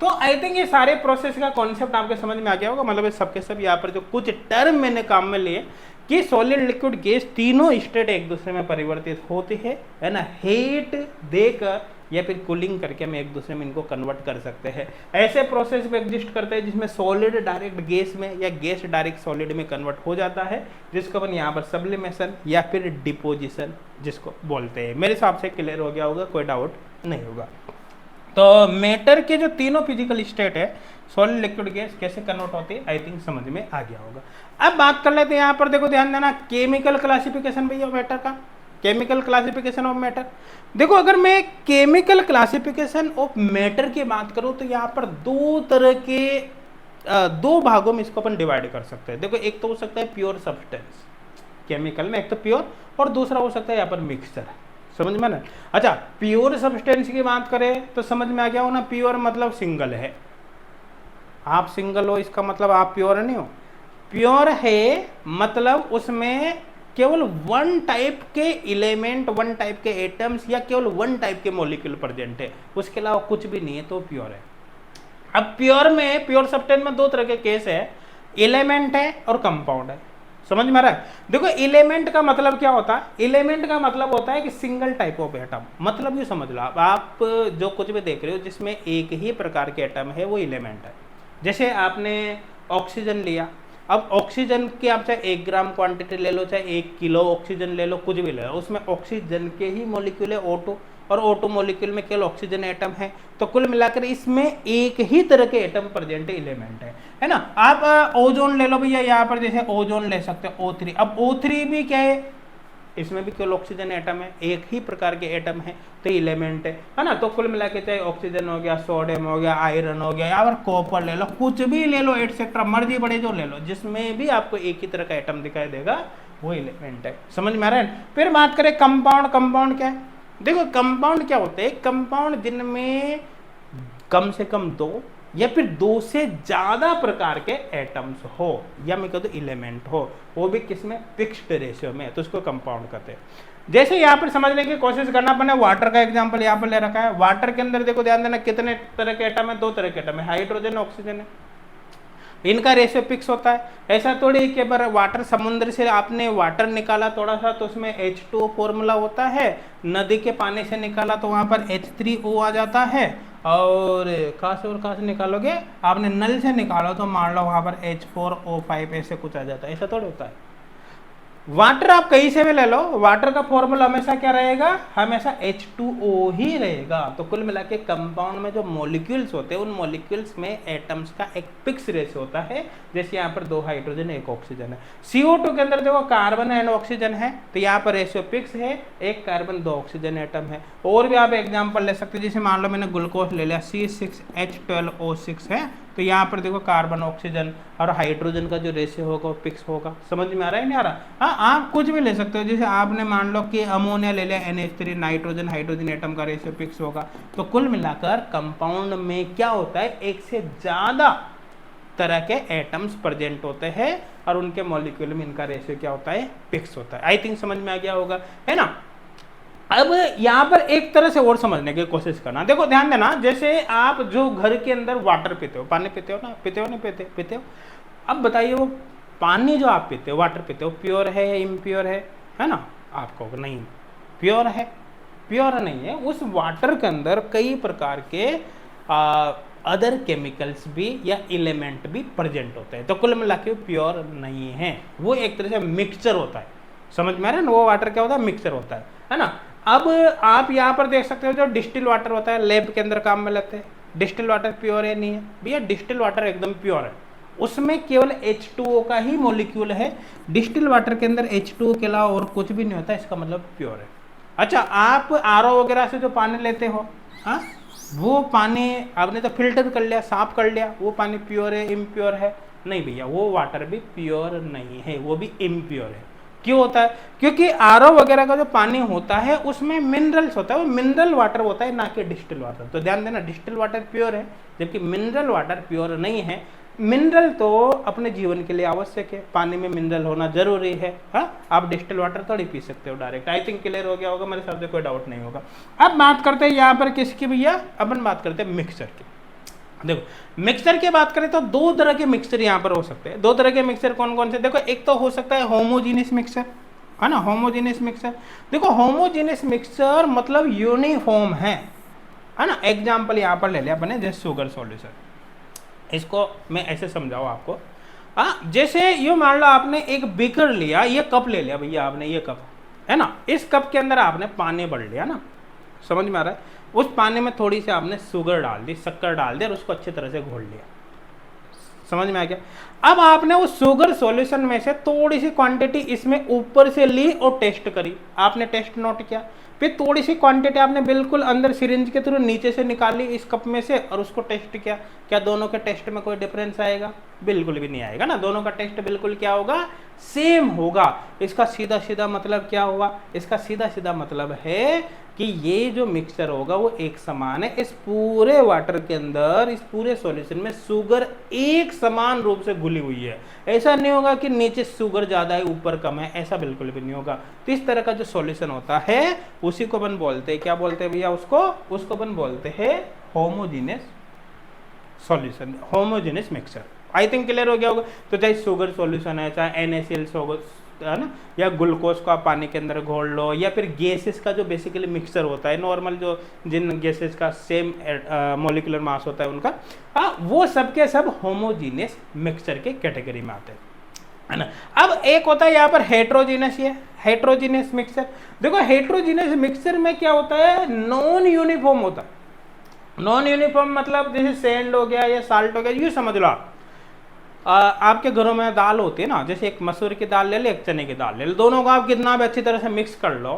तो आई थिंक ये सारे प्रोसेस का कॉन्सेप्ट आपके समझ में आ गया होगा। मतलब सबके सब यहाँ पर जो कुछ टर्म मैंने काम में लिए कि सॉलिड, लिक्विड, गैस तीनों स्टेट एक दूसरे में परिवर्तित होती है ना। हीट देकर या फिर कूलिंग करके हम एक दूसरे में इनको कन्वर्ट कर सकते हैं। ऐसे प्रोसेस भी एग्जिस्ट करते हैं जिसमें सॉलिड डायरेक्ट गैस में या गैस डायरेक्ट सॉलिड में कन्वर्ट हो जाता है, जिसको अपन यहाँ पर सब्लिमेशन या फिर डिपोजिशन जिसको बोलते हैं। मेरे हिसाब से क्लियर हो गया होगा, कोई डाउट नहीं होगा। तो मैटर के जो तीनों फिजिकल स्टेट है, सॉलिड लिक्विड गैस, कैसे कन्वर्ट होती है, आई थिंक समझ में आ गया होगा। अब बात कर लेते हैं यहाँ पर, देखो ध्यान देना, केमिकल क्लासिफिकेशन भैया मैटर का, केमिकल क्लासिफिकेशन ऑफ मैटर। देखो अगर मैं केमिकल क्लासिफिकेशन ऑफ मैटर की बात करूं तो यहाँ पर दो तरह के दो भागों में इसको अपन डिवाइड कर सकते हैं। देखो एक तो हो सकता है प्योर सब्सटेंस केमिकल में, एक तो प्योर, और दूसरा हो सकता है यहाँ पर मिक्सचर, समझ में ना। अच्छा, प्योर सब्सटेंस की बात करें तो समझ में आ गया हो ना, प्योर मतलब सिंगल है, आप सिंगल हो इसका मतलब आप प्योर नहीं हो। प्योर है मतलब उसमें केवल वन टाइप के एलिमेंट, वन टाइप के एटम्स या केवल वन टाइप के मॉलिक्यूल प्रेजेंट है, उसके अलावा कुछ भी नहीं है, तो प्योर है। अब प्योर में, प्योर सब्सटेंस में दो तरह के केस है, एलिमेंट है और कंपाउंड है, समझ में आ रहा है। देखो एलिमेंट का मतलब क्या होता है, एलिमेंट का मतलब होता है कि सिंगल टाइप ऑफ एटम, मतलब ये समझ लो आप जो कुछ भी देख रहे हो जिसमें एक ही प्रकार के एटम है वो एलिमेंट है। जैसे आपने ऑक्सीजन लिया, अब ऑक्सीजन की आप चाहे 1 ग्राम क्वांटिटी ले लो, चाहे 1 किलो ऑक्सीजन ले लो, कुछ भी ले लो, उसमें ऑक्सीजन के ही मॉलिक्यूल है O2, और O2 मॉलिक्यूल में केवल ऑक्सीजन एटम है, तो कुल मिलाकर इसमें एक ही तरह के एटम प्रेजेंट एलिमेंट है ना। आप ओजोन ले लो भैया, यहाँ पर जैसे ओजोन ले सकते हो O3, अब O3 भी क्या है, इसमें भी केवल ऑक्सीजन एटम है, एक ही प्रकार के एटम है, तो एलिमेंट है ना। तो कुल मिला के चाहे ऑक्सीजन हो गया, सोडियम हो गया, आयरन हो गया, या फिर कॉपर ले लो, कुछ भी ले लो, एटसेट्रा, मर्जी बड़े जो ले लो, जिसमें भी आपको एक ही तरह का एटम दिखाई देगा वो एलिमेंट है, समझ में आ रहा है। फिर बात करें कंपाउंड, कंपाउंड क्या है, देखो कंपाउंड क्या होते हैं, कंपाउंड जिनमें कम से कम 2 या फिर 2 से ज्यादा प्रकार के एटम्स हो, या मैं कहूँ एलिमेंट हो, वो भी किसमें, फिक्स्ड रेशियो में, तो उसको कंपाउंड कहते हैं। जैसे यहाँ पर समझने की कोशिश करना, अपने वाटर का एग्जांपल यहाँ पर ले रखा है। वाटर के अंदर देखो ध्यान देना, कितने तरह के एटम है, 2 तरह के एटम है, हाइड्रोजन ऑक्सीजन है, इनका रेशियो फिक्स होता है। ऐसा थोड़ी कि बार वाटर समुद्र से आपने वाटर निकाला थोड़ा सा तो उसमें H2O फॉर्मूला होता है, नदी के पानी से निकाला तो वहाँ पर H3O आ जाता है, और कहाँ से निकालोगे, आपने नल से निकालो तो मान लो वहाँ पर H4O5 ऐसे कुछ आ जाता है, ऐसा थोड़ी होता है। वाटर आप कहीं से भी ले लो, वाटर का फॉर्मूला हमेशा क्या रहेगा, हमेशा H2O ही रहेगा। तो कुल मिला के कंपाउंड में जो मॉलिक्यूल्स होते हैं उन मॉलिक्यूल्स में एटम्स का एक फिक्स रेशियो होता है। जैसे यहाँ पर 2 हाइड्रोजन 1 ऑक्सीजन है, CO2 के अंदर देखो कार्बन एंड ऑक्सीजन है, तो यहाँ पर रेशियो फिक्स है, 1 कार्बन 2 ऑक्सीजन एटम है। और भी आप एग्जाम्पल ले सकते हैं, जैसे मान लो मैंने ग्लूकोज ले लिया, C6H12O6 है, तो यहाँ पर देखो कार्बन ऑक्सीजन और हाइड्रोजन का जो रेशियो होगा वो फिक्स होगा, समझ में आ रहा है नहीं आ रहा। हाँ, आप कुछ भी ले सकते हो, जैसे आपने मान लो कि अमोनिया ले लिया, NH3, नाइट्रोजन हाइड्रोजन एटम का रेशियो फिक्स होगा। तो कुल मिलाकर कंपाउंड में क्या होता है, एक से ज्यादा तरह के एटम्स प्रेजेंट होते हैं और उनके मॉलिक्यूल में इनका रेशियो क्या होता है, फिक्स होता है। आई थिंक समझ में आ गया होगा, है ना। अब यहाँ पर एक तरह से और समझने की कोशिश करना, देखो ध्यान देना, जैसे आप जो घर के अंदर वाटर पीते हो, पानी पीते हो ना, पीते हो नहीं पीते हो। अब बताइए वो पानी जो आप पीते हो, वाटर पीते हो, प्योर है या इम्प्योर है ना। आप कहोगे नहीं प्योर है, प्योर नहीं है, उस वाटर के अंदर कई प्रकार के अदर केमिकल्स भी या एलिमेंट भी प्रेजेंट होते हैं, तो कुल मिला के प्योर नहीं है, वो एक तरह से मिक्सचर होता है, समझ में आ रहा है ना। वो वाटर क्या होता है, मिक्सचर होता है ना। अब आप यहाँ पर देख सकते हो जो डिस्टिल वाटर होता है, लैब के अंदर काम में लेते हैं, डिस्टिल वाटर प्योर है नहीं है भैया, डिस्टिल वाटर एकदम प्योर है, उसमें केवल H2O का ही मॉलिक्यूल है, डिस्टिल वाटर के अंदर H2O के अलावा और कुछ भी नहीं होता, इसका मतलब प्योर है। अच्छा, आप RO वगैरह से जो पानी लेते हो, हाँ, वो पानी आपने तो फिल्टर कर लिया, साफ कर लिया, वो पानी प्योर है इम्प्योर है, नहीं भैया, वो वाटर भी प्योर नहीं है, वो भी इम्प्योर है। क्यों होता है, क्योंकि RO वगैरह का जो पानी होता है उसमें मिनरल्स होता है, वो मिनरल वाटर होता है, ना कि डिस्टिल वाटर। तो ध्यान देना, डिस्टिल वाटर प्योर है जबकि मिनरल वाटर प्योर नहीं है। मिनरल तो अपने जीवन के लिए आवश्यक है, पानी में मिनरल होना जरूरी है। हाँ, आप डिस्टिल वाटर थोड़ी पी सकते हो डायरेक्ट। आई थिंक क्लियर हो गया होगा, मेरे हिसाब से कोई डाउट नहीं होगा। अब बात करते हैं यहाँ पर किसकी भैया, अपन बात करते हैं मिक्सचर की। देखो मिक्सचर की बात करें तो 2 तरह के मिक्सचर यहाँ पर हो सकते हैं। 2 तरह के मिक्सचर कौन कौन से, देखो एक तो हो सकता है होमोजीनियस मिक्सचर, है ना, होमोजीनियस मिक्सचर। देखो होमोजीनियस मिक्सचर मतलब यूनिफॉर्म है, है ना। एग्जाम्पल यहाँ पर ले लिया अपने जैसे शुगर सॉल्यूशन, इसको मैं ऐसे समझाऊँ आपको। हाँ, जैसे ये मान लो आपने एक बीकर लिया, ये कप ले लिया भैया आपने, ये कप है ना, इस कप के अंदर आपने पानी भर लिया ना, समझ में आ रहा है। उस पानी में थोड़ी सी आपने शुगर डाल दी, शक्कर डाल दी और उसको अच्छी तरह से घोल लिया, समझ में आ गया। अब आपने उस शुगर सॉल्यूशन में से थोड़ी सी क्वांटिटी इसमें ऊपर से ली और टेस्ट करी, आपने टेस्ट नोट किया, फिर थोड़ी सी क्वांटिटी आपने बिल्कुल अंदर सिरिंज के थ्रू नीचे से निकाली इस कप में से और उसको टेस्ट किया। क्या दोनों के टेस्ट में कोई डिफरेंस आएगा? बिल्कुल भी नहीं आएगा ना, दोनों का टेस्ट बिल्कुल क्या होगा, सेम होगा। इसका सीधा सीधा मतलब क्या हुआ, इसका सीधा सीधा मतलब है कि ये जो मिक्सचर होगा वो एक समान है। इस पूरे वाटर के अंदर, इस पूरे सॉल्यूशन में शुगर एक समान रूप से घुली हुई है। ऐसा नहीं होगा कि नीचे शुगर ज्यादा है ऊपर कम है, ऐसा बिल्कुल भी नहीं होगा। तो इस तरह का जो सॉल्यूशन होता है उसी को अपन बोलते हैं, क्या बोलते हैं भैया उसको अपन बोलते हैं homogeneous solution, homogeneous mixture. I think clear हो गया होगा। तो चाहे शुगर सॉल्यूशन है, चाहे NaCl है ना, या ग्लूकोज को आप पानी के अंदर घोल लो, या फिर गैसेस का जो बेसिकली मिक्सचर होता है नॉर्मल, जो जिन गैसेस का सेम मॉलिक्यूलर मास होता है उनका, वो सब के सब होमोजीनियस मिक्सचर के कैटेगरी में आते हैं, है ना। अब एक होता है यहाँ पर हेट्रोजीनियस, ये हेट्रोजीनियस मिक्सचर। देखो हेट्रोजीनियस मिक्सचर में क्या होता है, नॉन यूनिफॉर्म होता है। नॉन यूनिफॉर्म मतलब जैसे सैंड हो गया या साल्ट हो गया, यूँ समझ लो आप। आपके घरों में दाल होती है ना, जैसे एक मसूर की दाल ले लो, एक चने की दाल ले लो, दोनों को आप कितना भी अच्छी तरह से मिक्स कर लो,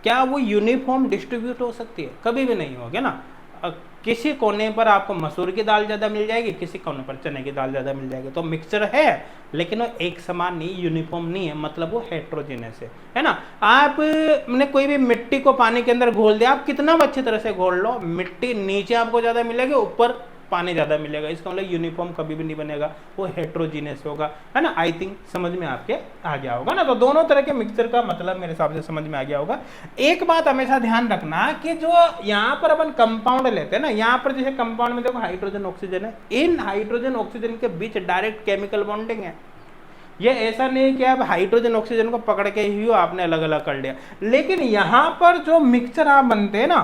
क्या वो यूनिफॉर्म डिस्ट्रीब्यूट हो सकती है? कभी भी नहीं होगी ना। किसी कोने पर आपको मसूर की दाल ज़्यादा मिल जाएगी, किसी कोने पर चने की दाल ज़्यादा मिल जाएगी। तो मिक्सचर है लेकिन वो एक समान नहीं, यूनिफॉर्म नहीं है, मतलब वो हेट्रोजेनस है ना। आपने कोई भी मिट्टी को पानी के अंदर घोल दिया, आप कितना भी अच्छी तरह से घोल लो, मिट्टी नीचे आपको ज़्यादा मिलेगी, ऊपर पानी ज़्यादा मिलेगा, इसका मतलब यूनिफॉर्म कभी भी नहीं बनेगा, वो हेट्रोजीनियस होगा, है ना। आई थिंक समझ में आपके आ गया होगा ना। तो दोनों तरह के मिक्सचर का मतलब मेरे हिसाब से समझ में आ गया होगा। एक बात हमेशा ध्यान रखना कि जो यहाँ पर अपन कंपाउंड लेते हैं ना, यहाँ पर जैसे कंपाउंड में देखो हाइड्रोजन ऑक्सीजन है, इन हाइड्रोजन ऑक्सीजन के बीच डायरेक्ट केमिकल बॉन्डिंग है। ये ऐसा नहीं कि आप हाइड्रोजन ऑक्सीजन को पकड़ के ही आपने अलग अलग कर लिया, लेकिन यहाँ पर जो मिक्सचर आप बनते हैं ना,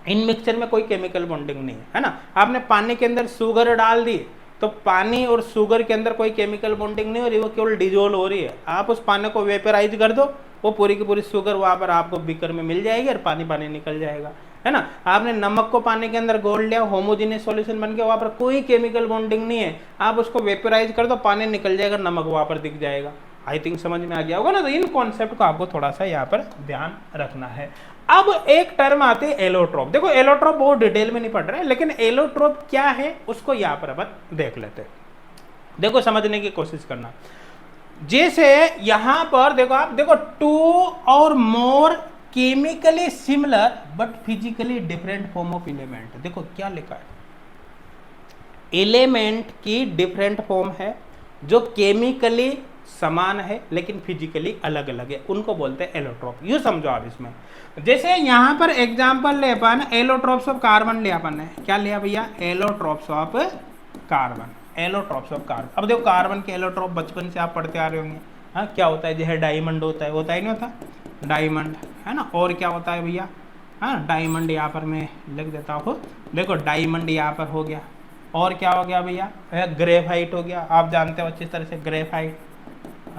इन मिक्सचर में कोई केमिकल बॉन्डिंग नहीं है ना। आपने पानी के अंदर शुगर डाल दी तो पानी और शुगर के अंदर कोई केमिकल बॉन्डिंग नहीं हो रही, वो केवल डिजोल्व हो रही है। आप उस पानी को वेपराइज कर दो, वो पूरी की पूरी शुगर वहाँ पर आपको बीकर में मिल जाएगी और पानी पानी निकल जाएगा, है ना। आपने नमक को पानी के अंदर घोल लिया, होमोजेनियस सॉल्यूशन बन गया, वहाँ पर कोई केमिकल बॉन्डिंग नहीं है, आप उसको वेपराइज कर दो, पानी निकल जाएगा, नमक वहाँ पर दिख जाएगा। आई थिंक समझ में आ गया होगा ना। तो इन कॉन्सेप्ट को आपको थोड़ा सा यहाँ पर ध्यान रखना है। अब एक टर्म आती है एलोट्रोप। देखो एलोट्रोप बहुत डिटेल में नहीं पढ़ रहे हैं, लेकिन एलोट्रोप क्या है उसको यहाँ पर अपन देख लेते हैं। देखो समझने की कोशिश करना। जैसे यहाँ पर देखो, आप देखो two or more chemically similar but physically different form of element. देखो क्या लिखा है, एलिमेंट की डिफरेंट फॉर्म है जो केमिकली समान है लेकिन फिजिकली अलग अलग है, उनको बोलते हैं एलोट्रोप। यूँ समझो आप इसमें। जैसे यहाँ पर एग्जांपल ले अपन एलोट्रोप्स ऑफ कार्बन लिया अपन ने, क्या लिया भैया, allotropes of carbon, allotropes of carbon. अब देखो कार्बन के एलोट्रोप बचपन से आप पढ़ते आ रहे होंगे। हाँ, क्या होता है, जैसे डायमंड होता है नहीं होता, डायमंड है ना। और क्या होता है भैया, हाँ डायमंड यहाँ पर मैं लिख देता हूँ। देखो डायमंड यहाँ पर हो गया, और क्या हो गया भैया, ग्रेफाइट हो गया, आप जानते हो अच्छी तरह से ग्रेफाइट।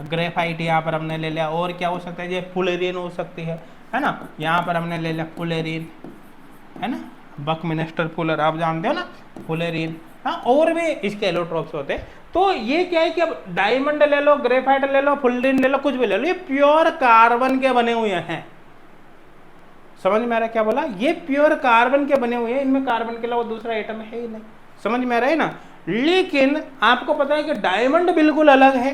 ग्रेफाइट यहाँ पर हमने ले लिया। और क्या हो सकता है, ये फुलेरिन हो सकती है ना। यहाँ पर हमने ले लिया फुलेरिन, है ना, बकमिनिस्टर फुलर, आप जानते हो ना फुलेरिन। हाँ, और भी इसके एलोट्रोप्स होते हैं। तो ये क्या है कि अब डायमंड ले लो, ग्रेफाइट ले लो, फुलेरिन ले लो, कुछ भी ले लो, ये प्योर कार्बन के बने हुए हैं। समझ में आ रहा है क्या बोला, ये प्योर कार्बन के बने हुए हैं, इनमें कार्बन के अलावा दूसरा एटम है ही नहीं। समझ में आ रहा है ना। लेकिन आपको पता है कि डायमंड बिल्कुल अलग है,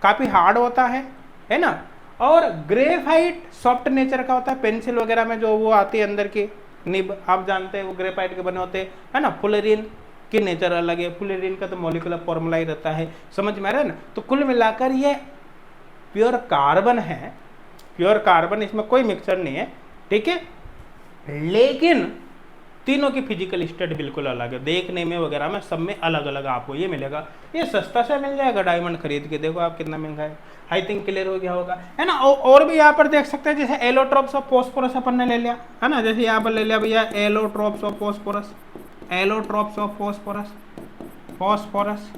काफी हार्ड होता है ना। और ग्रेफाइट सॉफ्ट नेचर का होता है, पेंसिल वगैरह में जो वो आती है अंदर की निब, आप जानते हैं वो ग्रेफाइट के बने होते हैं, है ना। फुलेरिन की नेचर अलग है, फुलेरिन का तो मॉलिक्यूलर फॉर्मूला ही रहता है। समझ में आ रहा है ना। तो कुल मिलाकर ये प्योर कार्बन है, प्योर कार्बन, इसमें कोई मिक्सचर नहीं है, ठीक है। लेकिन तीनों की फिजिकल स्टेट बिल्कुल अलग है, देखने में वगैरह में सब में अलग अलग आपको ये मिलेगा। ये सस्ता से मिल जाएगा डायमंड खरीद के, देखो आप कितना महंगा है। आई थिंक क्लियर हो गया होगा, है ना। और भी यहाँ पर देख सकते हैं, जैसे एलोट्रॉप्स ऑफ फॉस्फोरस अपन ने ले लिया, है ना। जैसे यहाँ पर ले लिया भैया allotropes of phosphorus, allotropes of phosphorus, phosphorus,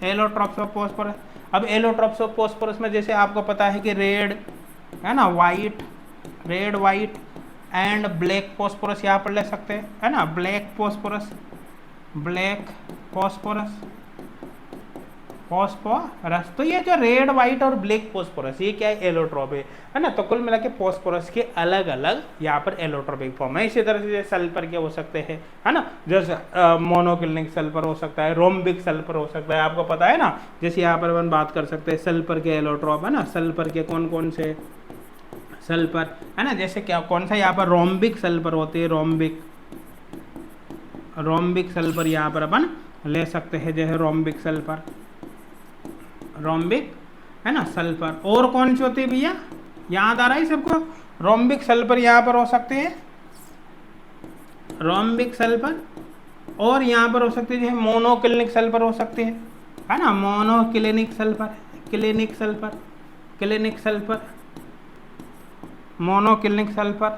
allotropes of phosphorus. अब एलोट्रॉप्स ऑफ फॉस्फोरस में जैसे आपको पता है कि रेड, है ना, white, red white and black phosphorus यहाँ पर ले सकते हैं, है ना। Black phosphorus, black phosphorus, phosphorus. तो ये जो रेड वाइट और ब्लैक फॉस्फोरस ये क्या है, एलोट्रॉप है ना। तो कुल मिला के फॉस्फोरस के अलग अलग यहाँ पर एलोट्रोपिक फॉर्म है। इसी तरह से सल्फर के हो सकते हैं, है ना, जैसे मोनोक्लिनिक सल्फर हो सकता है, रोम्बिक सल्फर हो सकता है, आपको पता है ना। जैसे यहाँ पर अपन बात कर सकते हैं सल्फर के एलोट्रोप, है ना। सल्फर के कौन कौन से सल्फर, है ना, जैसे क्या कौन सा यहाँ पर रोम्बिक सल्फर होती है, रोम्बिक, रोम्बिक सल्फर यहाँ पर अपन ले सकते हैं, जैसे रोम्बिक सल्फर, रोम्बिक, है ना, सल्फर। और कौन सी होती है भैया, याद आ रहा है सबको, रोम्बिक सल्फर यहाँ पर हो सकते हैं, रोम्बिक सल्फर। और यहाँ पर हो सकते हैं जो मोनोक्लिनिक सल्फर हो सकते हैं, है ना, monoclinic sulphur, clinic sulphur, clinic sulphur, monoclinic sulphur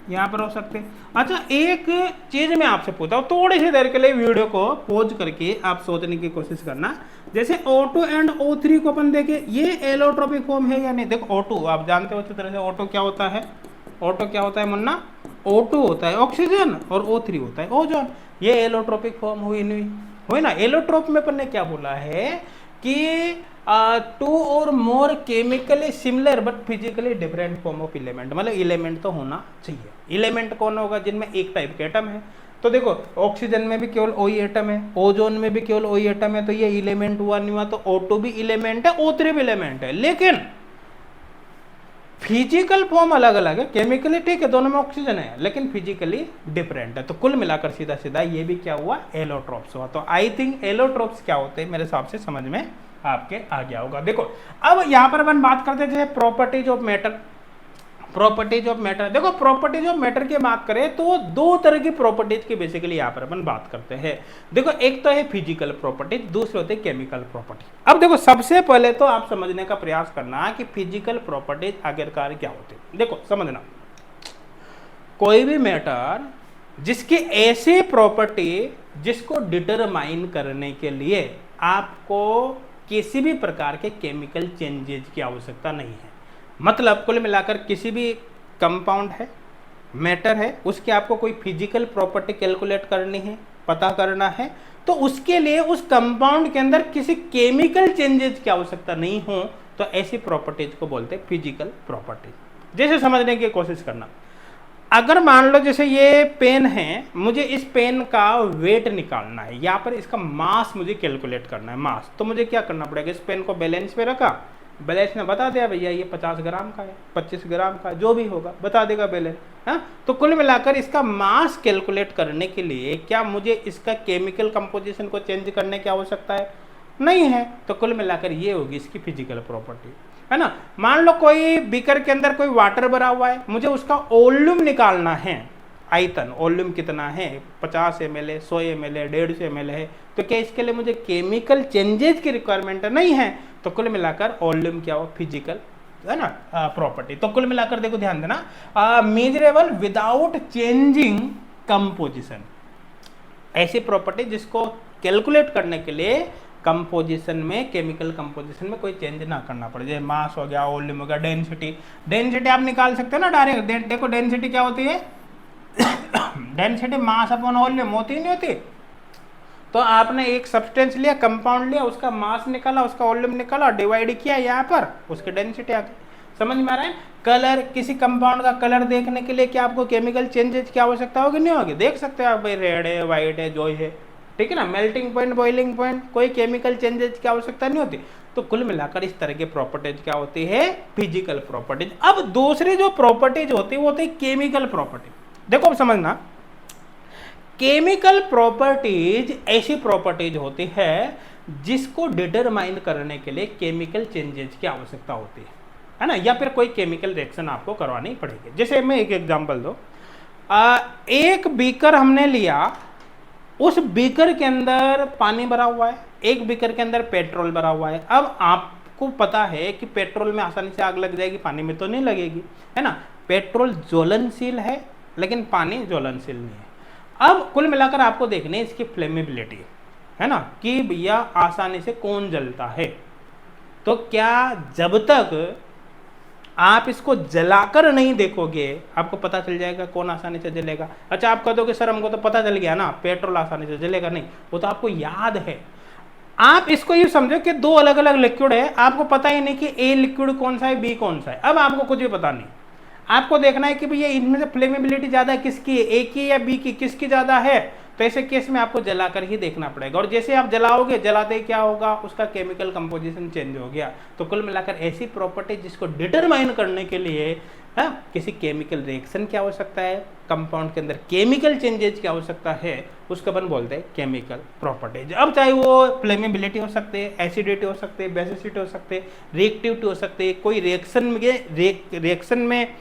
यहाँ पर हो सकते हैं। अच्छा, एक चीज मैं आपसे पूछता हूँ, थोड़ी सी देर के लिए वीडियो को पॉज करके आप सोचने की कोशिश करना। जैसे O2 एंड O3 को अपन देखें, ये एलोट्रोपिक फॉर्म है या नहीं। देखो O2 आप जानते हो अच्छी तरह से, O2 क्या होता है, O2 क्या होता है मुन्ना, O2 होता है ऑक्सीजन और O3 होता है ओजोन। ये एलोट्रोपिक फॉर्म हुई नहीं हुई ना। एलोट्रोप में अपन ने क्या बोला है कि two or more chemically similar but physically different form of element, मतलब एलिमेंट तो होना चाहिए। एलिमेंट कौन होगा, जिनमें एक टाइप के एटम है। तो देखो ऑक्सीजन में भी केवल वही एटम है, ओजोन में भी केवल वही एटम है, तो ये एलिमेंट हुआ नहीं हुआ। तो O2 भी एलिमेंट है, O3 भी एलिमेंट है, लेकिन फिजिकल फॉर्म अलग अलग है। केमिकली ठीक है, दोनों में ऑक्सीजन है, लेकिन फिजिकली डिफरेंट है। तो कुल मिलाकर सीधा सीधा ये भी क्या हुआ, एलोट्रोप्स हुआ। तो आई थिंक एलोट्रोप्स क्या होते हैं, मेरे हिसाब से समझ में आपके आ गया होगा। देखो अब यहां पर अपन बात करते हैं properties of matter, properties of matter. देखो प्रॉपर्टीज ऑफ मैटर की बात करें तो दो तरह की प्रॉपर्टीज की बेसिकली यहां पर अपन बात करते हैं। देखो एक तो है फिजिकल प्रॉपर्टीज, दूसरे होते हैं केमिकल प्रॉपर्टी। अब देखो सबसे पहले तो आप समझने का प्रयास करना कि फिजिकल प्रॉपर्टीज आखिरकार क्या होते हैं। देखो समझना, कोई भी मैटर जिसकी ऐसी प्रॉपर्टी जिसको डिटरमाइन करने के लिए आपको किसी भी प्रकार के केमिकल चेंजेज की आवश्यकता नहीं है। मतलब कुल मिलाकर किसी भी कंपाउंड है, मैटर है, उसकी आपको कोई फिजिकल प्रॉपर्टी कैलकुलेट करनी है, पता करना है, तो उसके लिए उस कंपाउंड के अंदर किसी केमिकल चेंजेज की आवश्यकता नहीं हो, तो ऐसी प्रॉपर्टीज को बोलते हैं फिजिकल प्रॉपर्टीज। जैसे समझने की कोशिश करना, अगर मान लो जैसे ये पेन है, मुझे इस पेन का वेट निकालना है, यहाँ पर इसका मास मुझे कैलकुलेट करना है, मास। तो मुझे क्या करना पड़ेगा, इस पेन को बैलेंस पे रखा, बैलेंस ने बता दिया भैया ये 50 ग्राम का है, 25 ग्राम का, जो भी होगा बता देगा बैलेंस, है। तो कुल मिलाकर इसका मास कैलकुलेट करने के लिए क्या मुझे इसका केमिकल कंपोजिशन को चेंज करने की आवश्यकता है, नहीं है। तो कुल मिलाकर ये होगी इसकी फिजिकल प्रॉपर्टी, है ना। मान लो कोई बीकर के अंदर कोई वाटर भरा हुआ है, मुझे उसका वॉल्यूम निकालना है, आयतन, वॉल्यूम कितना है, 50 ml है, 100 ml है, 150 ml है। तो क्या इसके लिए मुझे केमिकल चेंजेज की रिक्वायरमेंट नहीं है। तो कुल मिलाकर वॉल्यूम क्या हो, फिजिकल, है ना, प्रॉपर्टी। तो कुल मिलाकर देखो ध्यान देना, मेजरेबल विदाउट चेंजिंग कंपोजिशन, ऐसी प्रॉपर्टी जिसको कैलकुलेट करने के लिए कंपोजिशन में, केमिकल कंपोजिशन में कोई चेंज ना करना पड़े। जैसे मास हो गया, वॉल्यूम हो गया, डेंसिटी, डेंसिटी आप निकाल सकते हो ना डायरेक्ट। देखो डेंसिटी क्या होती है, डेंसिटी मास अपॉन वॉल्यूम होती नहीं होती। तो आपने एक सब्सटेंस लिया, कंपाउंड लिया, उसका मास निकाला, उसका वॉल्यूम निकाला, डिवाइड किया यहाँ पर, उसकी डेंसिटी आ गई। समझ में आ रहा है। कलर, किसी कंपाउंड का कलर देखने के लिए क्या आपको केमिकल चेंजेज की आवश्यकता होगी, नहीं होगी। देख सकते हो आप भाई, रेड है, व्हाइट है, जो है, ठीक है ना, मेल्टिंग पॉइंट, बॉइलिंग पॉइंट, कोई केमिकल चेंजेज की आवश्यकता नहीं होती। तो कुल मिलाकर इस तरह की प्रॉपर्टीज क्या होती है, फिजिकल प्रॉपर्टीज। अब दूसरी जो प्रॉपर्टीज होती है वो होती है केमिकल प्रॉपर्टी। देखो अब समझना, केमिकल प्रॉपर्टीज ऐसी प्रॉपर्टीज होती है जिसको डिटरमाइन करने के लिए केमिकल चेंजेज की आवश्यकता होती है ना, या फिर कोई केमिकल रिएक्शन आपको करवानी पड़ेगी। जैसे मैं एक एग्जांपल दो, एक बीकर हमने लिया, उस बीकर के अंदर पानी भरा हुआ है, एक बीकर के अंदर पेट्रोल भरा हुआ है। अब आपको पता है कि पेट्रोल में आसानी से आग लग जाएगी, पानी में तो नहीं लगेगी, है ना। पेट्रोल ज्वलनशील है लेकिन पानी ज्वलनशील नहीं है। अब कुल मिलाकर आपको देखनी है इसकी फ्लेमेबिलिटी, है ना, कि भैया आसानी से कौन जलता है। तो क्या जब तक आप इसको जलाकर नहीं देखोगे आपको पता चल जाएगा कौन आसानी से जलेगा। अच्छा, आप कह दोगे सर हमको तो पता चल गया ना पेट्रोल आसानी से जलेगा, नहीं, वो तो आपको याद है। आप इसको ये समझो कि दो अलग अलग लिक्विड है, आपको पता ही नहीं कि ए लिक्विड कौन सा है, बी कौन सा है। अब आपको कुछ भी पता नहीं, आपको देखना है कि भैया इनमें से फ्लेमेबिलिटी ज्यादा है किसकी, ए की या बी की, किसकी ज्यादा है। तो ऐसे केस में आपको जलाकर ही देखना पड़ेगा, और जैसे आप जलाओगे, जलाते क्या होगा, उसका केमिकल कंपोजिशन चेंज हो गया। तो कुल मिलाकर ऐसी प्रॉपर्टी जिसको डिटरमाइन करने के लिए किसी केमिकल रिएक्शन की आवश्यकता है, कंपाउंड के अंदर केमिकल चेंजेज की आवश्यकता है, उसको अपन बोलते हैं केमिकल प्रॉपर्टीज। अब चाहे वो फ्लेमेबिलिटी हो सकते हैं, एसिडिटी हो सकते हैं, बेसिसिटी हो सकते हैं, रिएक्टिविटी हो सकती है, कोई रिएक्शन में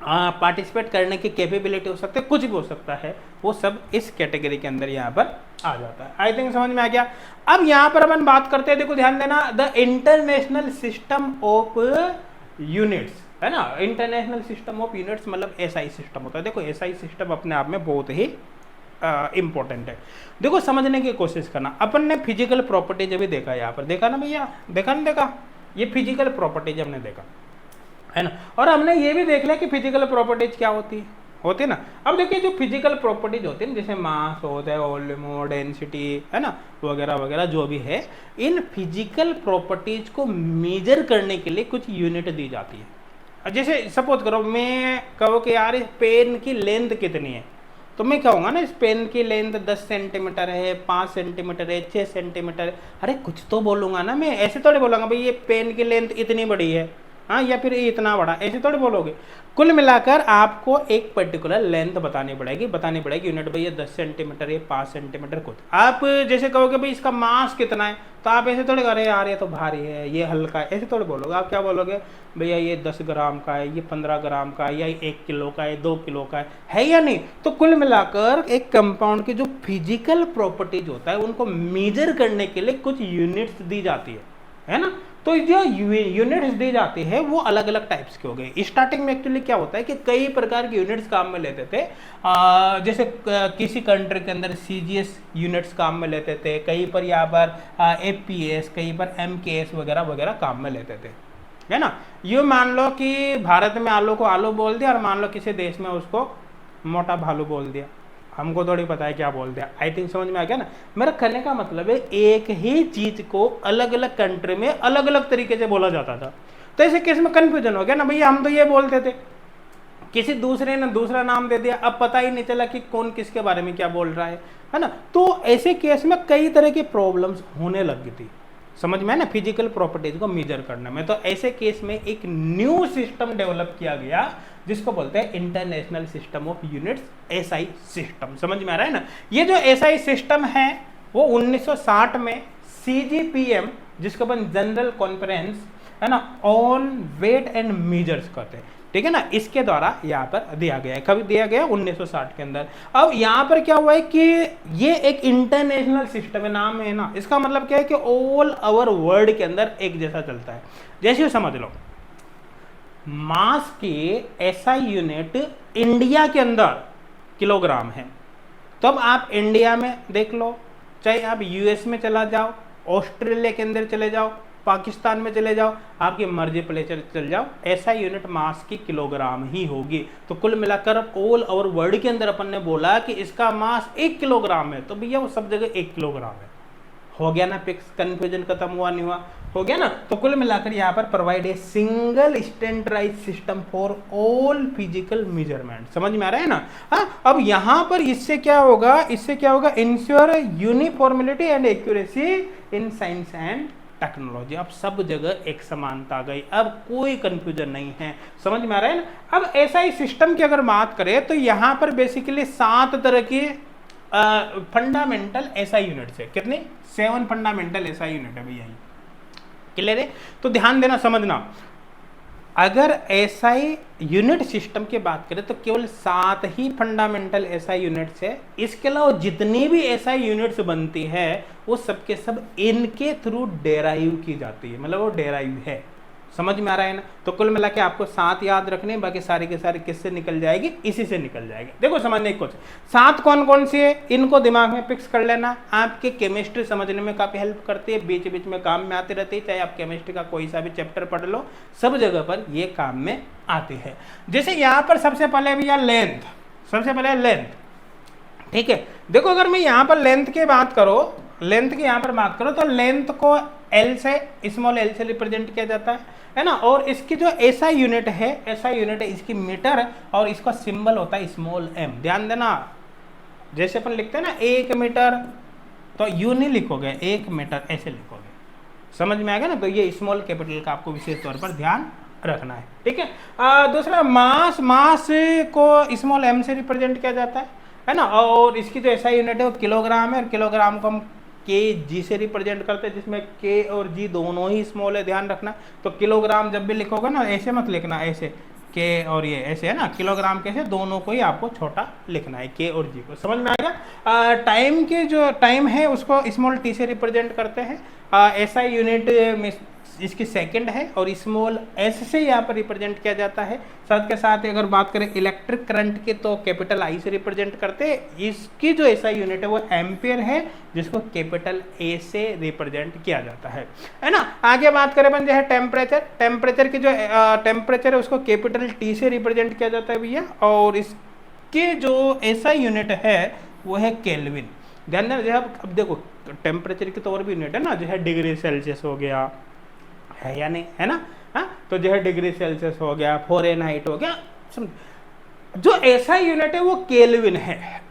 पार्टिसिपेट करने की कैपेबिलिटी हो सकती है, कुछ भी हो सकता है, वो सब इस कैटेगरी के अंदर यहाँ पर आ जाता है। आई थिंक समझ में आ गया। अब यहाँ पर अपन बात करते हैं, देखो ध्यान देना, the international system of units, है ना। इंटरनेशनल सिस्टम ऑफ यूनिट्स मतलब एसआई सिस्टम होता है। देखो एसआई सिस्टम अपने आप में बहुत ही इंपॉर्टेंट है। देखो समझने की कोशिश करना, अपन ने फिजिकल प्रॉपर्टीज अभी देखा, यहाँ पर देखा ना भैया, देखा ना, देखा, ये फिजिकल प्रॉपर्टीज हमने देखा, है ना। और हमने ये भी देख लिया कि फिजिकल प्रॉपर्टीज क्या होती है ना। अब देखिए जो फिजिकल प्रॉपर्टीज होती है जैसे मास होता है, वॉल्यूम, डेंसिटी, है ना, वगैरह वगैरह जो भी है, इन फिजिकल प्रॉपर्टीज को मेजर करने के लिए कुछ यूनिट दी जाती है। जैसे सपोज करो मैं कहो कि यार इस पेन की लेंथ कितनी है, तो मैं कहूँगा ना इस पेन की लेंथ 10 सेंटीमीटर है, 5 सेंटीमीटर है, 6 सेंटीमीटर। अरे कुछ तो बोलूँगा ना, मैं ऐसे थोड़ी बोलूँगा भाई ये पेन की लेंथ इतनी बड़ी है, हाँ, या फिर इतना बड़ा, ऐसे थोड़ी बोलोगे। कुल मिलाकर आपको एक पर्टिकुलर लेंथ बतानी पड़ेगी यूनिट, भाई ये 10 सेंटीमीटर, ये 5 सेंटीमीटर कुछ। आप जैसे कहोगे भाई इसका मास कितना है, तो आप ऐसे थोड़े अरे यार ये तो भारी है, ये हल्का है, ऐसे थोड़े बोलोगे। आप क्या बोलोगे, भैया ये 10 ग्राम का है, ये 15 ग्राम का है, या 1 किलो का है, 2 किलो का है या नहीं। तो कुल मिलाकर एक कंपाउंड की जो फिजिकल प्रॉपर्टीज होता है उनको मेजर करने के लिए कुछ यूनिट्स दी जाती है ना। तो जो यूनिट्स दी जाती है वो अलग अलग टाइप्स के हो गए। स्टार्टिंग में एक्चुअली क्या होता है कि कई प्रकार के यूनिट्स काम में लेते थे, जैसे किसी कंट्री के अंदर सीजीएस यूनिट्स काम में लेते थे, कहीं पर यहाँ पर एपीएस, कहीं पर एमकेएस वगैरह वगैरह काम में लेते थे, है ना। ये मान लो कि भारत में आलू को आलू बोल दिया और मान लो किसी देश में उसको मोटा भालू बोल दिया, हमको थोड़ी पता है क्या बोल दिया। आई थिंक समझ में आ गया ना। मेरा कहने का मतलब है एक ही चीज को अलग अलग कंट्री में अलग अलग तरीके से बोला जाता था। तो ऐसे केस में कंफ्यूजन हो गया ना, भैया हम तो ये बोलते थे, किसी दूसरे ने दूसरा नाम दे दिया, अब पता ही नहीं चला कि कौन किसके बारे में क्या बोल रहा है ना। तो ऐसे केस में कई तरह की प्रॉब्लम्स होने लगी थी, समझ में है ना, फिजिकल प्रॉपर्टीज को मेजर करने में। तो ऐसे केस में एक न्यू सिस्टम डेवलप किया गया जिसको बोलते हैं international system of units, SI system. समझ में आ रहा है ना। ये जो एसआई सिस्टम है वो 1960 में सीजीपीएम, जिसको अपन जनरल कॉन्फ्रेंस, है ना, ऑन वेट एंड मेजर्स कहते हैं, ठीक है ना, इसके द्वारा यहाँ पर दिया गया है। कभी दिया गया 1960 के अंदर। अब यहाँ पर क्या हुआ है कि ये एक इंटरनेशनल सिस्टम है, नाम है ना, इसका मतलब क्या है कि ऑल ओवर वर्ल्ड के अंदर एक जैसा चलता है। जैसे समझ लो मास की एसआई यूनिट इंडिया के अंदर किलोग्राम है, तो अब आप इंडिया में देख लो, चाहे आप यूएस में चला जाओ, ऑस्ट्रेलिया के अंदर चले जाओ, पाकिस्तान में चले जाओ, आपकी मर्जी प्लेस चल जाओ, ऐसा यूनिट मास की किलोग्राम ही होगी। तो कुल मिलाकर ऑल ओवर वर्ल्ड के अंदर अपन ने बोला कि इसका मास 1 किलोग्राम है, तो भैया वो सब जगह 1 किलोग्राम है। हो गया ना फिक्स, कंफ्यूजन खत्म हुआ नहीं हुआ, हो गया ना। तो कुल मिलाकर यहाँ पर provide a single standardize system for all physical measurement. समझ में आ रहा है ना। हाँ, अब यहाँ पर इससे क्या होगा, ensure यूनिफॉर्मिलिटी and accuracy in science and technology. अब सब जगह एक समानता आ गई, अब कोई कंफ्यूजन नहीं है। समझ में आ रहा है ना। अब ऐसा ही सिस्टम की अगर बात करें तो यहाँ पर बेसिकली 7 तरह की फंडामेंटल एसआई यूनिट्स है। कितने? 7 फंडामेंटल एसआई यूनिट है भैया, क्लियर है। तो ध्यान देना, समझना। अगर एसआई यूनिट सिस्टम की बात करें तो केवल 7 ही फंडामेंटल एसआई यूनिट्स है। इसके अलावा जितनी भी एसआई यूनिट्स बनती है वो सबके सब इनके थ्रू डेराइव की जाती है, मतलब वो डेराइव है। समझ में आ रहा है ना? तो कुल मिला के आपको 7 याद रखने, बाकी सारे के सारे किससे निकल जाएगी, इसी से निकल जाएगी। देखो समझने की कोशिश, 7 कौन कौन सी है इनको दिमाग में फिक्स कर लेना, आपके केमिस्ट्री समझने में काफी हेल्प करती है, बीच बीच में काम में आती रहती है। चाहे आप केमिस्ट्री का कोई सा भी चैप्टर पढ़ लो, सब जगह पर ये काम में आती है। जैसे यहाँ पर सबसे पहले भैया लेंथ, सबसे पहले लेंथ, ठीक है। देखो अगर मैं यहाँ पर लेंथ की बात करो, लेंथ की यहाँ पर बात करो तो लेंथ को एल से, स्मॉल एल से रिप्रेजेंट किया जाता है ना। और इसकी जो एसआई यूनिट है, एसआई यूनिट है इसकी मीटर, और इसका सिंबल होता है स्मॉल एम। ध्यान देना, जैसे अपन लिखते हैं ना 1 मीटर, तो यू नहीं लिखोगे, 1 मीटर ऐसे लिखोगे। समझ में आएगा ना? तो ये स्मॉल कैपिटल का आपको विशेष तौर पर ध्यान रखना है, ठीक है। दूसरा मास, मास को स्मॉल एम से रिप्रेजेंट किया जाता है ना। और इसकी जो एसआई यूनिट है वो किलोग्राम है, और किलोग्राम को हम के जी से रिप्रेजेंट करते हैं, जिसमें के और जी दोनों ही स्मॉल है, ध्यान रखना। तो किलोग्राम जब भी लिखोगे ना ऐसे मत लिखना, ऐसे के और ये ऐसे है ना, किलोग्राम कैसे, दोनों को ही आपको छोटा लिखना है, के और जी को। समझ में आएगा? टाइम के जो टाइम है उसको स्मॉल टी से रिप्रेजेंट करते हैं। एसआई यूनिट में इसकी सेकंड है, और स्मॉल एस से यहाँ पर रिप्रेजेंट किया जाता है। साथ के साथ अगर बात करें इलेक्ट्रिक करंट की तो कैपिटल आई से रिप्रेजेंट करते हैं। इसकी जो एसआई यूनिट है वो एम्पियर है, जिसको कैपिटल ए से रिप्रेजेंट किया जाता है ना। आगे बात करें अपन जो है टेम्परेचर, टेम्परेचर की जो टेम्परेचर है उसको कैपिटल टी से रिप्रेजेंट किया जाता है भैया। और इसके जो एसआई यूनिट है वो है केल्विन। ध्यान देना, जो अब देखो टेम्परेचर की तो और भी यूनिट है ना, जो है डिग्री सेल्सियस हो गया, है या नहीं, है ना। हाँ, तो जो है डिग्री सेल्सियस हो गया, फ़ारेनहाइट हो गया। जो ऐसा यूनिट है वो केल्विन है।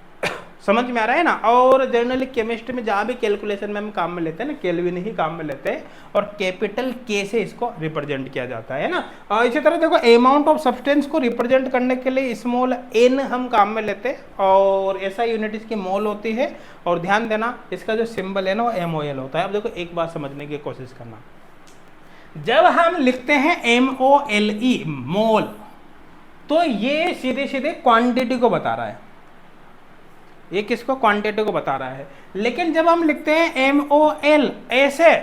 समझ में आ रहा है ना? और जनरली केमिस्ट्री में जहाँ भी कैलकुलेशन में हम काम में लेते हैं ना, केल्विन ही काम में लेते हैं, और कैपिटल के से इसको रिप्रेजेंट किया जाता है ना। और इसी तरह देखो अमाउंट ऑफ सब्सटेंस को रिप्रेजेंट करने के लिए स्मॉल एन हम काम में लेते हैं, और ऐसा यूनिट इसकी मोल होती है। और ध्यान देना इसका जो सिंबल है ना वो MOL होता है। अब देखो एक बात समझने की कोशिश करना, जब हम लिखते हैं MOLE मोल, तो ये सीधे सीधे क्वांटिटी को बता रहा है, ये किसको, क्वांटिटी को बता रहा है। लेकिन जब हम लिखते हैं MOL ऐसे,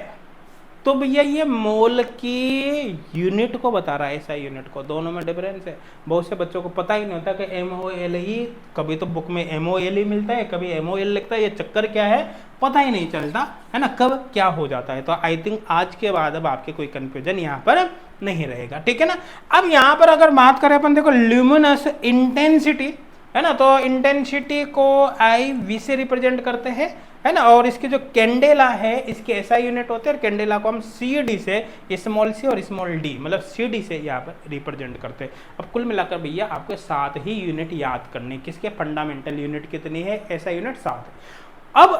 तो भैया ये मोल की यूनिट को बता रहा है, ऐसा यूनिट को। दोनों में डिफरेंस है। बहुत से बच्चों को पता ही नहीं होता कि MOLE, कभी तो बुक में MOLE मिलता है, कभी MOL लिखता है। ये चक्कर क्या है पता ही नहीं चलता है ना, कब क्या हो जाता है। तो आई थिंक आज के बाद अब आपके कोई कंफ्यूजन यहाँ पर नहीं रहेगा, ठीक है ना। अब यहाँ पर अगर बात करें अपन, देखो ल्यूमिनस इंटेंसिटी है ना, तो इंटेंसिटी को IV से रिप्रेजेंट करते हैं, है ना। और इसकी जो कैंडेला है इसके ऐसा यूनिट होते हैं, और कैंडेला को हम CD से, स्मॉल सी और स्मॉल डी, मतलब CD से यहाँ पर रिप्रेजेंट करते हैं। अब कुल मिलाकर भैया आपको 7 ही यूनिट याद करने, किसके, फंडामेंटल यूनिट कितनी है, ऐसा यूनिट 7 है। अब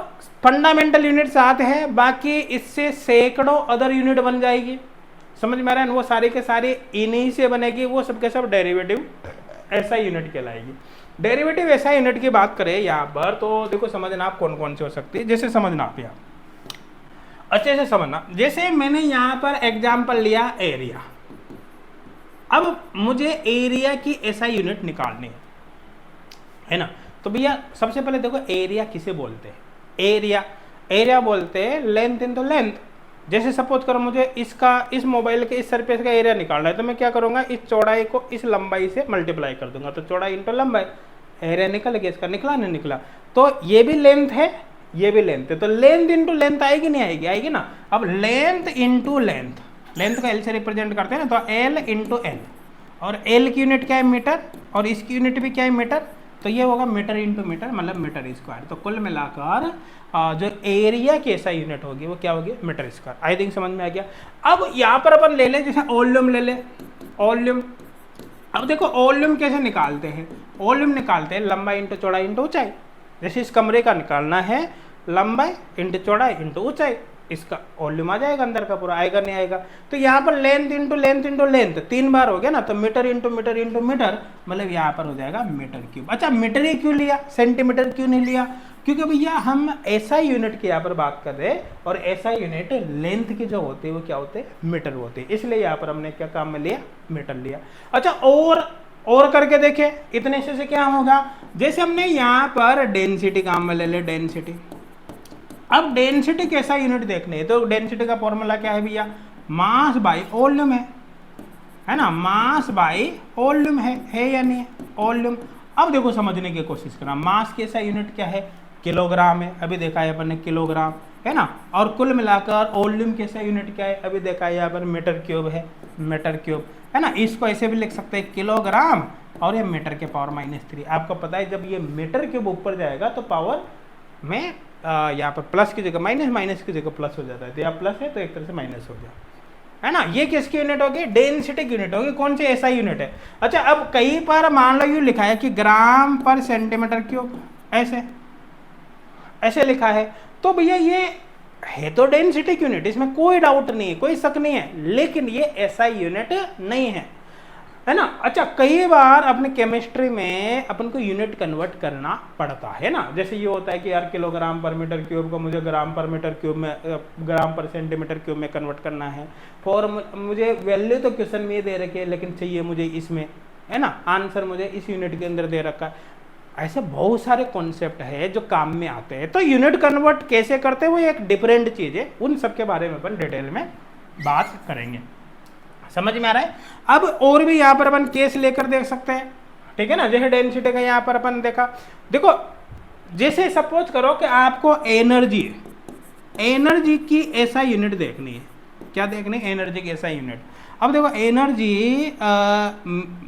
फंडामेंटल यूनिट 7 है, बाकी इससे सैकड़ों अदर यूनिट बन जाएगी। समझ में आ रहा है? वो सारे के सारे इन्हीं से बनेगी, वो सबके सब डेरिवेटिव ऐसा यूनिट कहलाएगी। डेरिवेटिव ऐसा यूनिट की बात करें यहाँ पर, तो देखो समझना आप कौन कौन से हो सकती है। जैसे समझना आप यहाँ अच्छे से समझना, जैसे मैंने यहाँ पर एग्जाम्पल लिया एरिया। अब मुझे एरिया की ऐसा यूनिट निकालनी है ना। तो भैया सबसे पहले देखो एरिया किसे बोलते हैं, एरिया बोलते हैं लेंथ इनटू लेंथ। जैसे सपोज करो मुझे इसका, इस मोबाइल के इस सरफेस का एरिया निकालना है, तो मैं क्या करूंगा, इस चौड़ाई को इस लंबाई से मल्टीप्लाई कर दूंगा, तो चौड़ाई इंटू लंबाई, एरिया निकल गया। इसका निकला नहीं निकला, तो ये भी लेंथ है, ये भी लेंथ है, तो लेंथ इंटू लेंथ आएगी नहीं आएगी, आएगी ना। अब लेंथ इंटू लेंथ, लेंथ को L से रिप्रेजेंट करते हैं ना, तो L इंटू L, और L की यूनिट क्या है, मीटर, और इसकी यूनिट भी क्या है, मीटर। तो ये होगा मीटर इंटू मीटर, मतलब मीटर स्क्वायर। तो कुल मिलाकर जो एरिया की ऐसा यूनिट होगी वो क्या होगी, मीटर स्क्वायर। आई थिंक समझ में आ गया। अब यहाँ पर अपन ले लें, जैसे वॉल्यूम ले लें, वॉल्यूम। अब देखो वॉल्यूम कैसे निकालते हैं, वॉल्यूम निकालते हैं लंबाई इंटू चौड़ाई इंटू ऊंचाई। जैसे इस कमरे का निकालना है, लंबाई इंटू चौड़ाई इंटू ऊंचाई, इसका वॉल्यूम आ जाएगा अंदर का पूरा, आएगा नहीं आएगा। तो यहाँ पर length into length into length 3 बार हो गया ना, तो metre into metre into metre, मतलब यहाँ पर हो जाएगा मीटर क्यूब। अच्छा मीटर ही क्यों लिया, सेंटीमीटर क्यों नहीं लिया? क्योंकि भैया हम ऐसा यूनिट की यहाँ पर बात कर रहे हैं, और ऐसा यूनिट लेंथ की जो होते हैं वो क्या होते हैं, मीटर होते हैं, इसलिए यहाँ पर हमने क्या काम में लिया, मीटर लिया। अच्छा और करके देखे, इतने से क्या होगा, जैसे हमने यहाँ पर डेंसिटी काम में ले ले, डेंसिटी। अब डेंसिटी कैसा यूनिट देखने है, तो डेंसिटी का फॉर्मूला क्या है भैया, मास बाई वॉल्यूम है ना, मास बाई वॉल्यूम है या नहीं है, वॉल्यूम। अब देखो समझने की कोशिश करना, मास कैसा यूनिट क्या है, किलोग्राम है, अभी देखा है अपन ने किलोग्राम, है ना। और कुल मिलाकर वॉल्यूम कैसा यूनिट क्या है, अभी देखा है यहाँ पर मीटर क्यूब है, मीटर क्यूब, है ना। इसको ऐसे भी लिख सकते हैं किलोग्राम, और ये मीटर के पावर -3। आपको पता है जब ये मीटर क्यूब ऊपर जाएगा तो पावर में यहाँ पर प्लस की जगह माइनस, माइनस की जगह प्लस हो जाता है, तो यहाँ प्लस है तो एक तरह से माइनस हो गया, है ना। ये किसकी यूनिट होगी, डेंसिटी की यूनिट होगी, कौन सी, ऐसा यूनिट है। अच्छा अब कई बार मान लो यूँ लिखा है कि ग्राम पर सेंटीमीटर क्यूब, ऐसे लिखा है, तो भैया ये है तो डेंसिटी की यूनिट, इसमें कोई डाउट नहीं है, कोई शक नहीं है, लेकिन ये ऐसा यूनिट नहीं है ना। अच्छा कई बार अपने केमिस्ट्री में अपन को यूनिट कन्वर्ट करना पड़ता है ना, जैसे ये होता है कि यार किलोग्राम पर मीटर क्यूब को मुझे ग्राम पर मीटर क्यूब में, ग्राम पर सेंटीमीटर क्यूब में कन्वर्ट करना है, फॉर मुझे वैल्यू तो क्वेश्चन में दे रखी है, लेकिन चाहिए मुझे इसमें, है ना, आंसर मुझे इस यूनिट के अंदर दे रखा है। ऐसे बहुत सारे कॉन्सेप्ट है जो काम में आते हैं, तो यूनिट कन्वर्ट कैसे करते हैं वो एक डिफरेंट चीज है, उन सब के बारे में अपन डिटेल में बात करेंगे। समझ में आ रहा है। अब और भी यहाँ पर अपन केस लेकर देख सकते हैं, ठीक है ना। जैसे डेंसिटी का यहाँ पर अपन देखा, देखो जैसे सपोज करो कि आपको एनर्जी की ऐसा यूनिट देखनी है, क्या देखनी है, एनर्जी की ऐसा यूनिट। अब देखो एनर्जी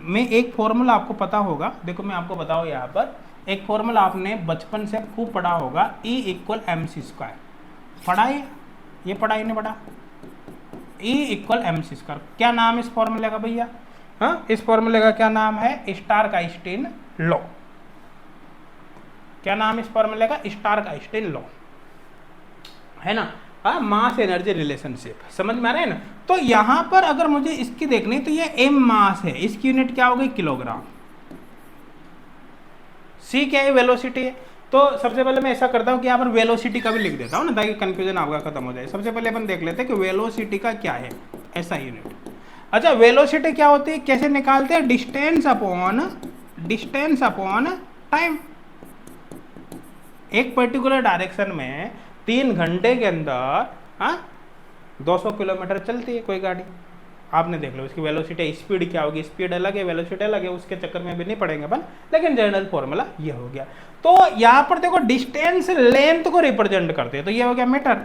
में एक फॉर्मूला आपको पता होगा, देखो मैं आपको बताऊँ यहाँ पर एक फॉर्मूला आपने बचपन से खूब पढ़ा होगा, E = mc²। पढ़ा है ये, पढ़ा ही नहीं पढ़ा, E = mc²। क्या नाम इस फॉर्मूले का भैया, हाँ इस फॉर्मूले का क्या नाम है, स्टार्क-आइंस्टीन लॉ। क्या नाम इस फॉर्मूले का, स्टार्क-आइंस्टीन लॉ, है ना। हाँ मास एनर्जी रिलेशनशिप, समझ में आ रहा है ना। तो यहां पर अगर मुझे इसकी देखनी तो ये m मास है, इसकी यूनिट क्या हो गई, किलोग्राम। c क्या है, वेलोसिटी है। तो सबसे पहले मैं ऐसा करता हूँ कि यहाँ पर वेलोसिटी का भी लिख देता हूँ ना, ताकि कंफ्यूजन आपका खत्म हो जाए। सबसे पहले अपन देख लेते हैं कि वेलोसिटी का क्या है, ऐसा यूनिट। अच्छा वेलोसिटी क्या होती है, कैसे निकालते हैं, डिस्टेंस अपॉन टाइम। एक पर्टिकुलर डायरेक्शन में 3 घंटे के अंदर 200 किलोमीटर चलती है कोई गाड़ी, आपने देख लो इसकी वेलोसिटी, स्पीड क्या होगी, स्पीड अलग है वेलोसिटी अलग है, उसके चक्कर में भी नहीं पड़ेंगे अपन, लेकिन जनरल फॉर्मूला ये हो गया। तो यहाँ पर देखो डिस्टेंस लेंथ को रिप्रेजेंट करते हैं, तो ये हो गया मीटर।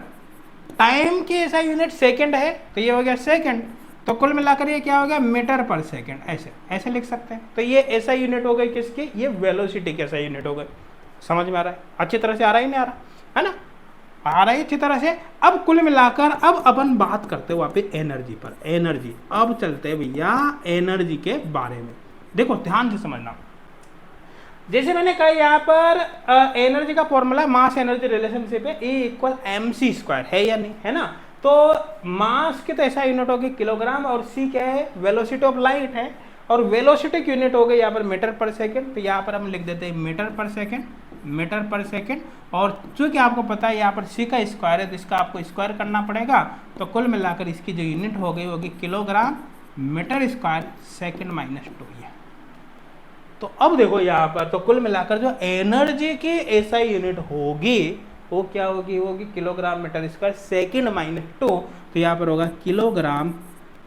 टाइम की ऐसा यूनिट सेकंड है, तो ये हो गया सेकंड। तो कुल मिलाकर ये क्या हो गया, मीटर पर सेकंड, ऐसे लिख सकते हैं। तो ये ऐसा यूनिट हो गई किसकी, ये वेलोसिटी की ऐसा यूनिट हो गई। समझ में आ रहा है, अच्छी तरह से आ रहा ही नहीं आ रहा, है ना, आ रहा है अच्छी तरह से। अब कुल मिलाकर अब अपन बात करते हैं वापस एनर्जी पर, एनर्जी। अब चलते हैं भैया एनर्जी के बारे में, देखो ध्यान से समझना। जैसे मैंने कहा यहाँ पर एनर्जी का फॉर्मूला मास एनर्जी रिलेशनशिप है, E = mc² है या नहीं, है ना। तो मास की तो ऐसा यूनिट होगी किलोग्राम, और c क्या है, वेलोसिटी ऑफ लाइट है, और वेलोसिटी की यूनिट हो गई यहाँ पर मीटर पर सेकंड। तो यहाँ पर हम लिख देते हैं मीटर पर सेकंड। और चूंकि आपको पता है यहाँ पर c का स्क्वायर है, तो इसका आपको स्क्वायर करना पड़ेगा। तो कुल मिलाकर इसकी जो यूनिट हो गई होगी किलोग्राम मीटर स्क्वायर सेकंड -2 ये। तो अब देखो यहाँ पर, तो कुल मिलाकर जो एनर्जी की ऐसा यूनिट होगी वो क्या होगी किलोग्राम मीटर स्क्वायर सेकंड -2। तो यहाँ पर होगा किलोग्राम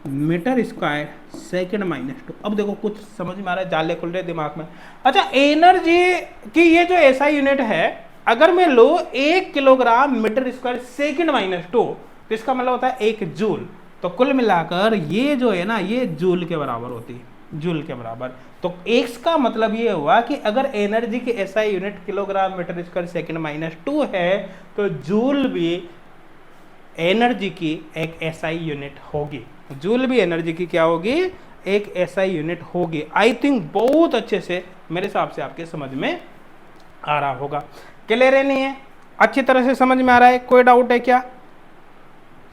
मीटर स्क्वायर सेकंड -2। अब देखो कुछ समझ में आ रहा है, जाले खुल रहे दिमाग में। अच्छा एनर्जी की ये जो ऐसा यूनिट है, अगर मैं लो 1 किलोग्राम मीटर स्क्वायर सेकंड -2, तो इसका मतलब होता है 1 जूल। तो कुल मिलाकर ये जो है ना, ये जूल के बराबर होती है, जूल के बराबर। तो x का मतलब ये हुआ कि अगर एनर्जी की SI unit kilogram metre square second -2 है, तो जूल भी एनर्जी की एक SI यूनिट होगी। जूल भी एनर्जी की क्या होगी, एक SI यूनिट होगी। आई थिंक बहुत अच्छे से मेरे हिसाब से आपके समझ में आ रहा होगा। क्लियर है नहीं है, अच्छी तरह से समझ में आ रहा है, कोई डाउट है क्या?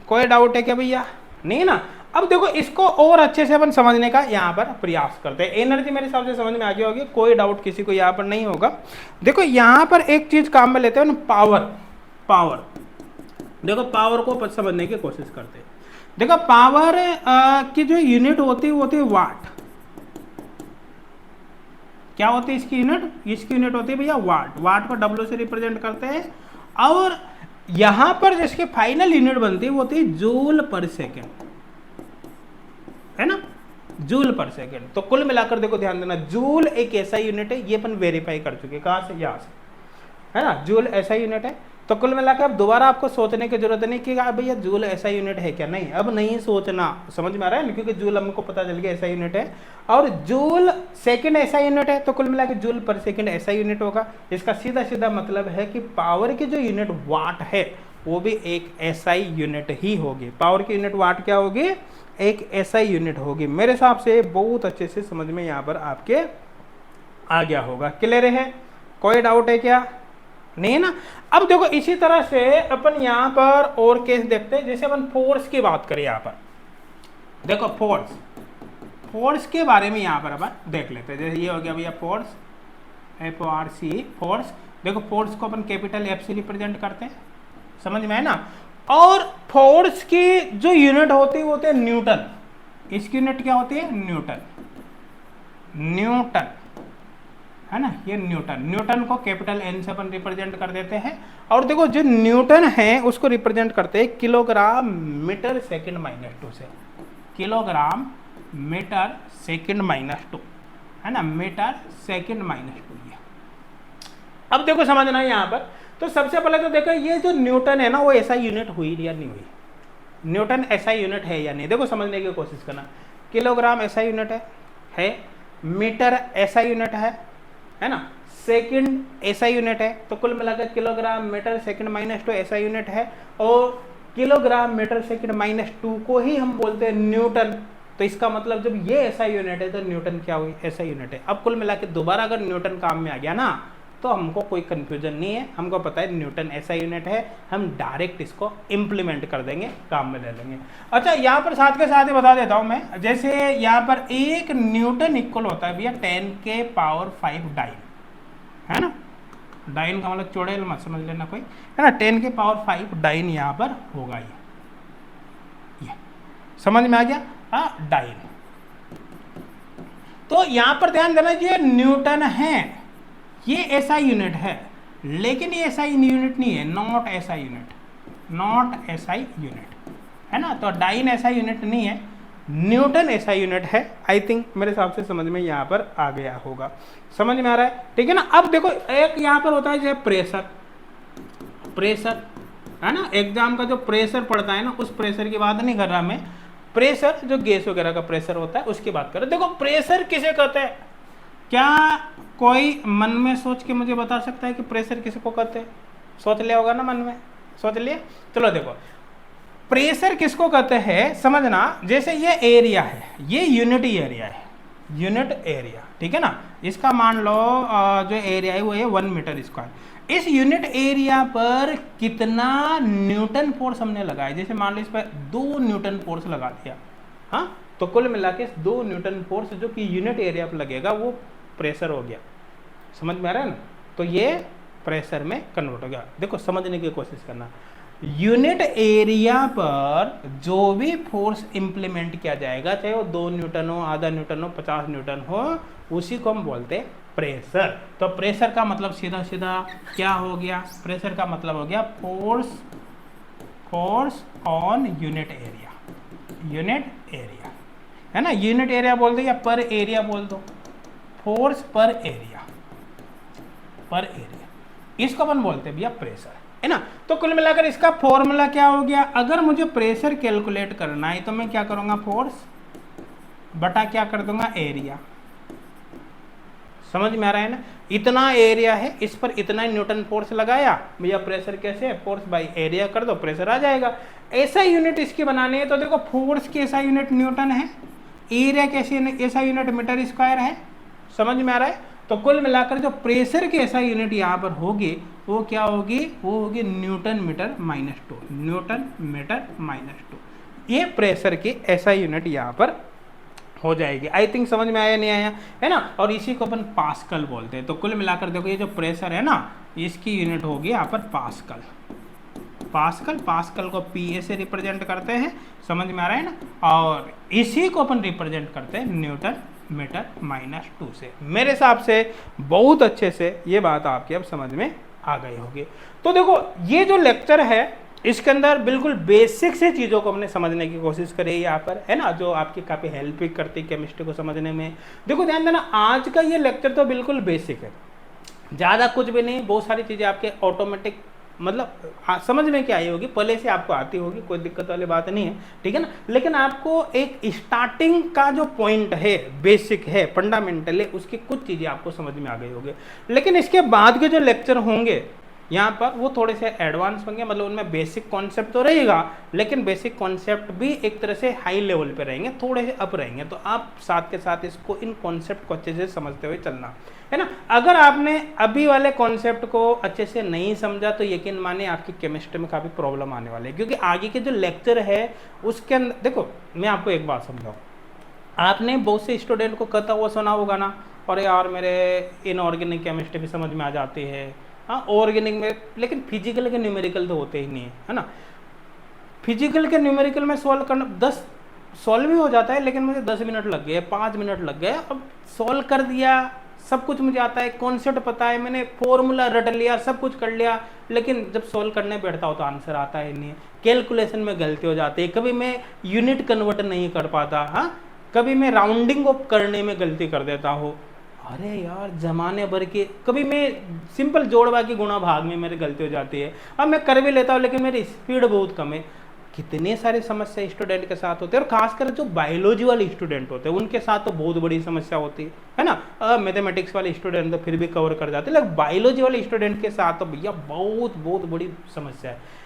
कोई डाउट है क्या भैया? नहीं ना। अब देखो इसको और अच्छे से अपन समझने का यहाँ पर प्रयास करते हैं। एनर्जी मेरे हिसाब से समझ में आ गई होगी, कोई डाउट किसी को यहाँ पर नहीं होगा। देखो यहाँ पर एक चीज काम में लेते हैं ना, पावर। पावर देखो, पावर को समझने की कोशिश करते हैं। देखो पावर की जो यूनिट होती है वो होती है वाट। क्या होती है इसकी यूनिट? इसकी यूनिट होती है भैया वाट। वाट को डब्ल्यू से रिप्रेजेंट करते हैं। और यहां पर जिसकी फाइनल यूनिट बनती है वो होती है जूल पर सेकेंड, है ना, जूल पर सेकेंड। तो कुल मिलाकर देखो, ध्यान देना, जूल एक ऐसा यूनिट है, ये अपन वेरीफाई कर चुके, कहां से? यहां से, है ना, जूल ऐसा यूनिट है। तो कुल मिलाकर अब दोबारा आपको सोचने की जरूरत नहीं कि भैया जूल ऐसा यूनिट है क्या, नहीं, अब नहीं सोचना, समझ में आ रहा है ना, क्योंकि जूल हमको पता चल गया ऐसा यूनिट है। और जूल सेकंड ऐसा यूनिट है, तो कुल मिलाकर जूल पर सेकंड ऐसा यूनिट होगा। इसका सीधा सीधा मतलब है कि पावर की जो यूनिट वाट है वो भी एक एसआई यूनिट ही होगी। पावर की यूनिट वाट क्या होगी? एक एसआई यूनिट होगी। मेरे हिसाब से बहुत अच्छे से समझ में यहाँ पर आपके आ गया होगा। क्लियर है? कोई डाउट है क्या? नहीं ना। अब देखो इसी तरह से अपन यहाँ पर और केस देखते हैं। जैसे अपन फोर्स की बात करें, यहाँ पर देखो फोर्स के बारे में यहाँ पर अपन देख लेते हैं। जैसे ये हो गया भैया फोर्स, FORC फोर्स। देखो फोर्स को अपन कैपिटल F से रिप्रेजेंट करते हैं, समझ में है ना। और फोर्स की जो यूनिट होती है वो होती है न्यूटन। इसकी यूनिट क्या होती है? न्यूटन। न्यूटन, है ना, ये न्यूटन। न्यूटन को कैपिटल N से अपन रिप्रेजेंट कर देते हैं। और देखो जो न्यूटन है उसको रिप्रेजेंट करते हैं किलोग्राम मीटर सेकंड -2 से। किलोग्राम मीटर सेकंड -2, है ना, मीटर सेकंड -2 ये। अब देखो समझना है यहाँ पर। तो सबसे पहले तो देखो ये जो न्यूटन है ना वो ऐसा यूनिट हुई या नहीं हुई? न्यूटन ऐसा यूनिट है या नहीं? देखो समझने की कोशिश करना। किलोग्राम ऐसा यूनिट है, मीटर ऐसा यूनिट है ना, सेकंड ऐसा यूनिट है। तो कुल मिलाकर किलोग्राम मीटर सेकंड -2 ऐसा यूनिट है। और किलोग्राम मीटर सेकंड -2 को ही हम बोलते हैं न्यूटन। तो इसका मतलब जब ये ऐसा यूनिट है तो न्यूटन क्या हुई? ऐसा यूनिट है। अब कुल मिलाकर दोबारा अगर न्यूटन काम में आ गया ना तो हमको कोई कंफ्यूजन नहीं है, हमको पता है न्यूटन ऐसा यूनिट है, हम डायरेक्ट इसको इम्प्लीमेंट कर देंगे, काम में ले लेंगे। अच्छा यहाँ पर साथ के साथ ही बता देता हूँ मैं, जैसे यहाँ पर एक न्यूटन इक्वल होता है भैया 10⁵ डाइन, है ना। डाइन का मतलब चौड़ेल मत समझ लेना कोई, है ना। 10⁵ डाइन यहाँ पर होगा ये समझ में आ गया? हाँ, डाइन। तो यहाँ पर ध्यान देना, ये न्यूटन है, ये ऐसा यूनिट है, लेकिन ये ऐसा यूनिट नहीं है, नॉट ऐसा यूनिट, नॉट ऐसा यूनिट, है ना। तो डाइन ऐसा यूनिट नहीं है, न्यूटन ऐसा यूनिट है। आई थिंक मेरे हिसाब से समझ में यहाँ पर आ गया होगा, समझ में आ रहा है, ठीक है ना। अब देखो एक यहाँ पर होता है जो प्रेशर, प्रेशर, है ना। एग्जाम का जो प्रेशर पड़ता है ना, उस प्रेशर की बात नहीं कर रहा मैं, प्रेशर जो गैस वगैरह का प्रेशर होता है उसकी बात कर रहे। देखो प्रेशर किसे कहते हैं? क्या कोई मन में सोच के मुझे बता सकता है कि प्रेशर किसको कहते हैं? सोच लिया होगा ना, मन में सोच लिए। चलो देखो प्रेशर किसको कहते हैं समझना। जैसे ये एरिया है, ये यूनिट एरिया है, यूनिट एरिया, ठीक है ना। इसका मान लो जो एरिया है वो है 1 मीटर स्क्वायर। इस यूनिट एरिया पर कितना न्यूटन फोर्स हमने लगाया? जैसे मान लो इस पर 2 न्यूटन फोर्स लगा दिया, हाँ, तो कुल मिला के 2 न्यूटन फोर्स जो कि यूनिट एरिया पर लगेगा वो प्रेशर हो गया, समझ में आ रहा है ना। तो ये प्रेशर में कन्वर्ट हो गया। देखो समझने की कोशिश करना, यूनिट एरिया पर जो भी फोर्स इंप्लीमेंट किया जाएगा, चाहे वो 2 न्यूटन हो, आधा न्यूटन हो, 50 न्यूटन हो, उसी को हम बोलते हैं प्रेशर। तो प्रेशर का मतलब सीधा सीधा क्या हो गया? प्रेशर का मतलब हो गया force, force on unit area, unit area, है ना। यूनिट एरिया बोल दो या पर एरिया बोल दो, फोर्स पर एरिया, पर एरिया, इसको अपन बोलते हैं भैया प्रेशर, है ना। तो कुल मिलाकर इसका फॉर्मूला क्या हो गया? अगर मुझे प्रेशर कैलकुलेट करना है तो मैं क्या करूंगा? फोर्स बटा क्या कर दूंगा? एरिया। समझ में आ रहा है ना। इतना एरिया है, इस पर इतना न्यूटन फोर्स लगाया भैया, प्रेशर कैसे है? फोर्स बाई एरिया कर दो, प्रेशर आ जाएगा। ऐसा यूनिट इसकी बनानी है तो देखो फोर्स की ऐसा यूनिट न्यूटन है, एरिया कैसे ऐसा यूनिट मीटर स्क्वायर है, समझ में आ रहा है। तो कुल मिलाकर जो प्रेशर की ऐसा यूनिट यहाँ पर होगी वो क्या होगी, वो होगी newton metre minus 2, newton metre minus 2। ये प्रेशर की ऐसा यूनिट यहाँ पर हो जाएगी। आई थिंक समझ में आया नहीं आया, है ना। और इसी को अपन पास्कल बोलते हैं। तो कुल मिलाकर देखो ये जो प्रेशर है ना, इसकी यूनिट होगी यहाँ पर पास्कल। पास्कल, पास्कल को पीए से रिप्रेजेंट करते हैं, समझ में आ रहा है ना। और इसी को अपन रिप्रेजेंट करते हैं न्यूटन मीटर माइनस 2 से। मेरे हिसाब से बहुत अच्छे से ये बात आपकी अब समझ में आ गई होगी। तो देखो ये जो लेक्चर है इसके अंदर बिल्कुल बेसिक से चीज़ों को हमने समझने की कोशिश करी यहाँ पर, है ना, जो आपकी काफ़ी हेल्प भी करती है केमिस्ट्री को समझने में। देखो ध्यान देना, आज का ये लेक्चर तो बिल्कुल बेसिक है, ज़्यादा कुछ भी नहीं। बहुत सारी चीज़ें आपके ऑटोमेटिक मतलब समझ में क्या आई होगी, पहले से आपको आती होगी, कोई दिक्कत वाली बात नहीं है, ठीक है ना। लेकिन आपको एक स्टार्टिंग का जो पॉइंट है, बेसिक है, फंडामेंटल है, उसकी कुछ चीज़ें आपको समझ में आ गई होगी। लेकिन इसके बाद के जो लेक्चर होंगे यहाँ पर वो थोड़े से एडवांस होंगे, मतलब उनमें बेसिक कॉन्सेप्ट तो रहेगा, लेकिन बेसिक कॉन्सेप्ट भी एक तरह से हाई लेवल पे रहेंगे, थोड़े से अप रहेंगे। तो आप साथ के साथ इसको, इन कॉन्सेप्ट को अच्छे से समझते हुए चलना, है ना। अगर आपने अभी वाले कॉन्सेप्ट को अच्छे से नहीं समझा तो यकीन माने आपकी केमिस्ट्री में काफ़ी प्रॉब्लम आने वाली है, क्योंकि आगे के जो लेक्चर है उसके अंदर देखो मैं आपको एक बात समझाऊँ। आपने बहुत से स्टूडेंट को कहता हुआ सुना होगा ना, और यार मेरे इनऑर्गेनिक केमिस्ट्री भी समझ में आ जाती है, हाँ ऑर्गेनिक में, लेकिन फिजिकल के न्यूमेरिकल तो होते ही नहीं है ना। फिजिकल के न्यूमेरिकल में सॉल्व करना 10 सॉल्व भी हो जाता है, लेकिन मुझे 10 मिनट लग गए, 5 मिनट लग गए, अब सॉल्व कर दिया, सब कुछ मुझे आता है, कॉन्सेप्ट पता है, मैंने फॉर्मूला रट लिया, सब कुछ कर लिया, लेकिन जब सॉल्व करने बैठता हो तो आंसर आता ही नहीं है। कैलकुलेशन में गलती हो जाती है, कभी मैं यूनिट कन्वर्ट नहीं कर पाता, हाँ कभी मैं राउंडिंग ऑफ करने में गलती कर देता हूँ, अरे यार जमाने भर के, कभी मैं सिंपल जोड़वा की गुणा भाग में मेरी गलती हो जाती है। अब मैं कर भी लेता हूँ लेकिन मेरी स्पीड बहुत कम है। कितने सारे समस्या स्टूडेंट के साथ होते हैं, और खासकर जो बायोलॉजी वाले स्टूडेंट होते हैं उनके साथ तो बहुत बड़ी समस्या होती है ना। मैथमेटिक्स वाले स्टूडेंट तो फिर भी कवर कर जाते हैं, लेकिन बायोलॉजी वाले स्टूडेंट के साथ तो भैया बहुत बहुत बड़ी समस्या है।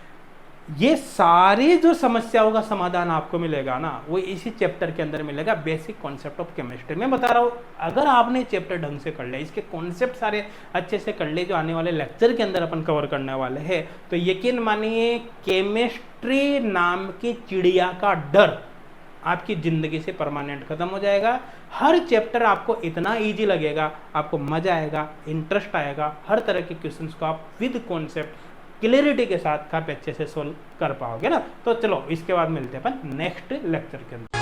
ये सारी जो समस्याओं का समाधान आपको मिलेगा ना, वो इसी चैप्टर के अंदर मिलेगा, बेसिक कॉन्सेप्ट ऑफ केमिस्ट्री। मैं बता रहा हूँ, अगर आपने चैप्टर ढंग से कर लिया, इसके कॉन्सेप्ट सारे अच्छे से कर लिए, जो आने वाले लेक्चर के अंदर अपन कवर करने वाले हैं, तो यकीन मानिए केमिस्ट्री नाम की चिड़िया का डर आपकी जिंदगी से परमानेंट खत्म हो जाएगा। हर चैप्टर आपको इतना इजी लगेगा, आपको मजा आएगा, इंटरेस्ट आएगा, हर तरह के क्वेश्चंस को आप विद कॉन्सेप्ट क्लियरिटी के साथ काफी अच्छे से सोल्व कर पाओगे ना। तो चलो इसके बाद मिलते हैं अपन नेक्स्ट लेक्चर के अंदर।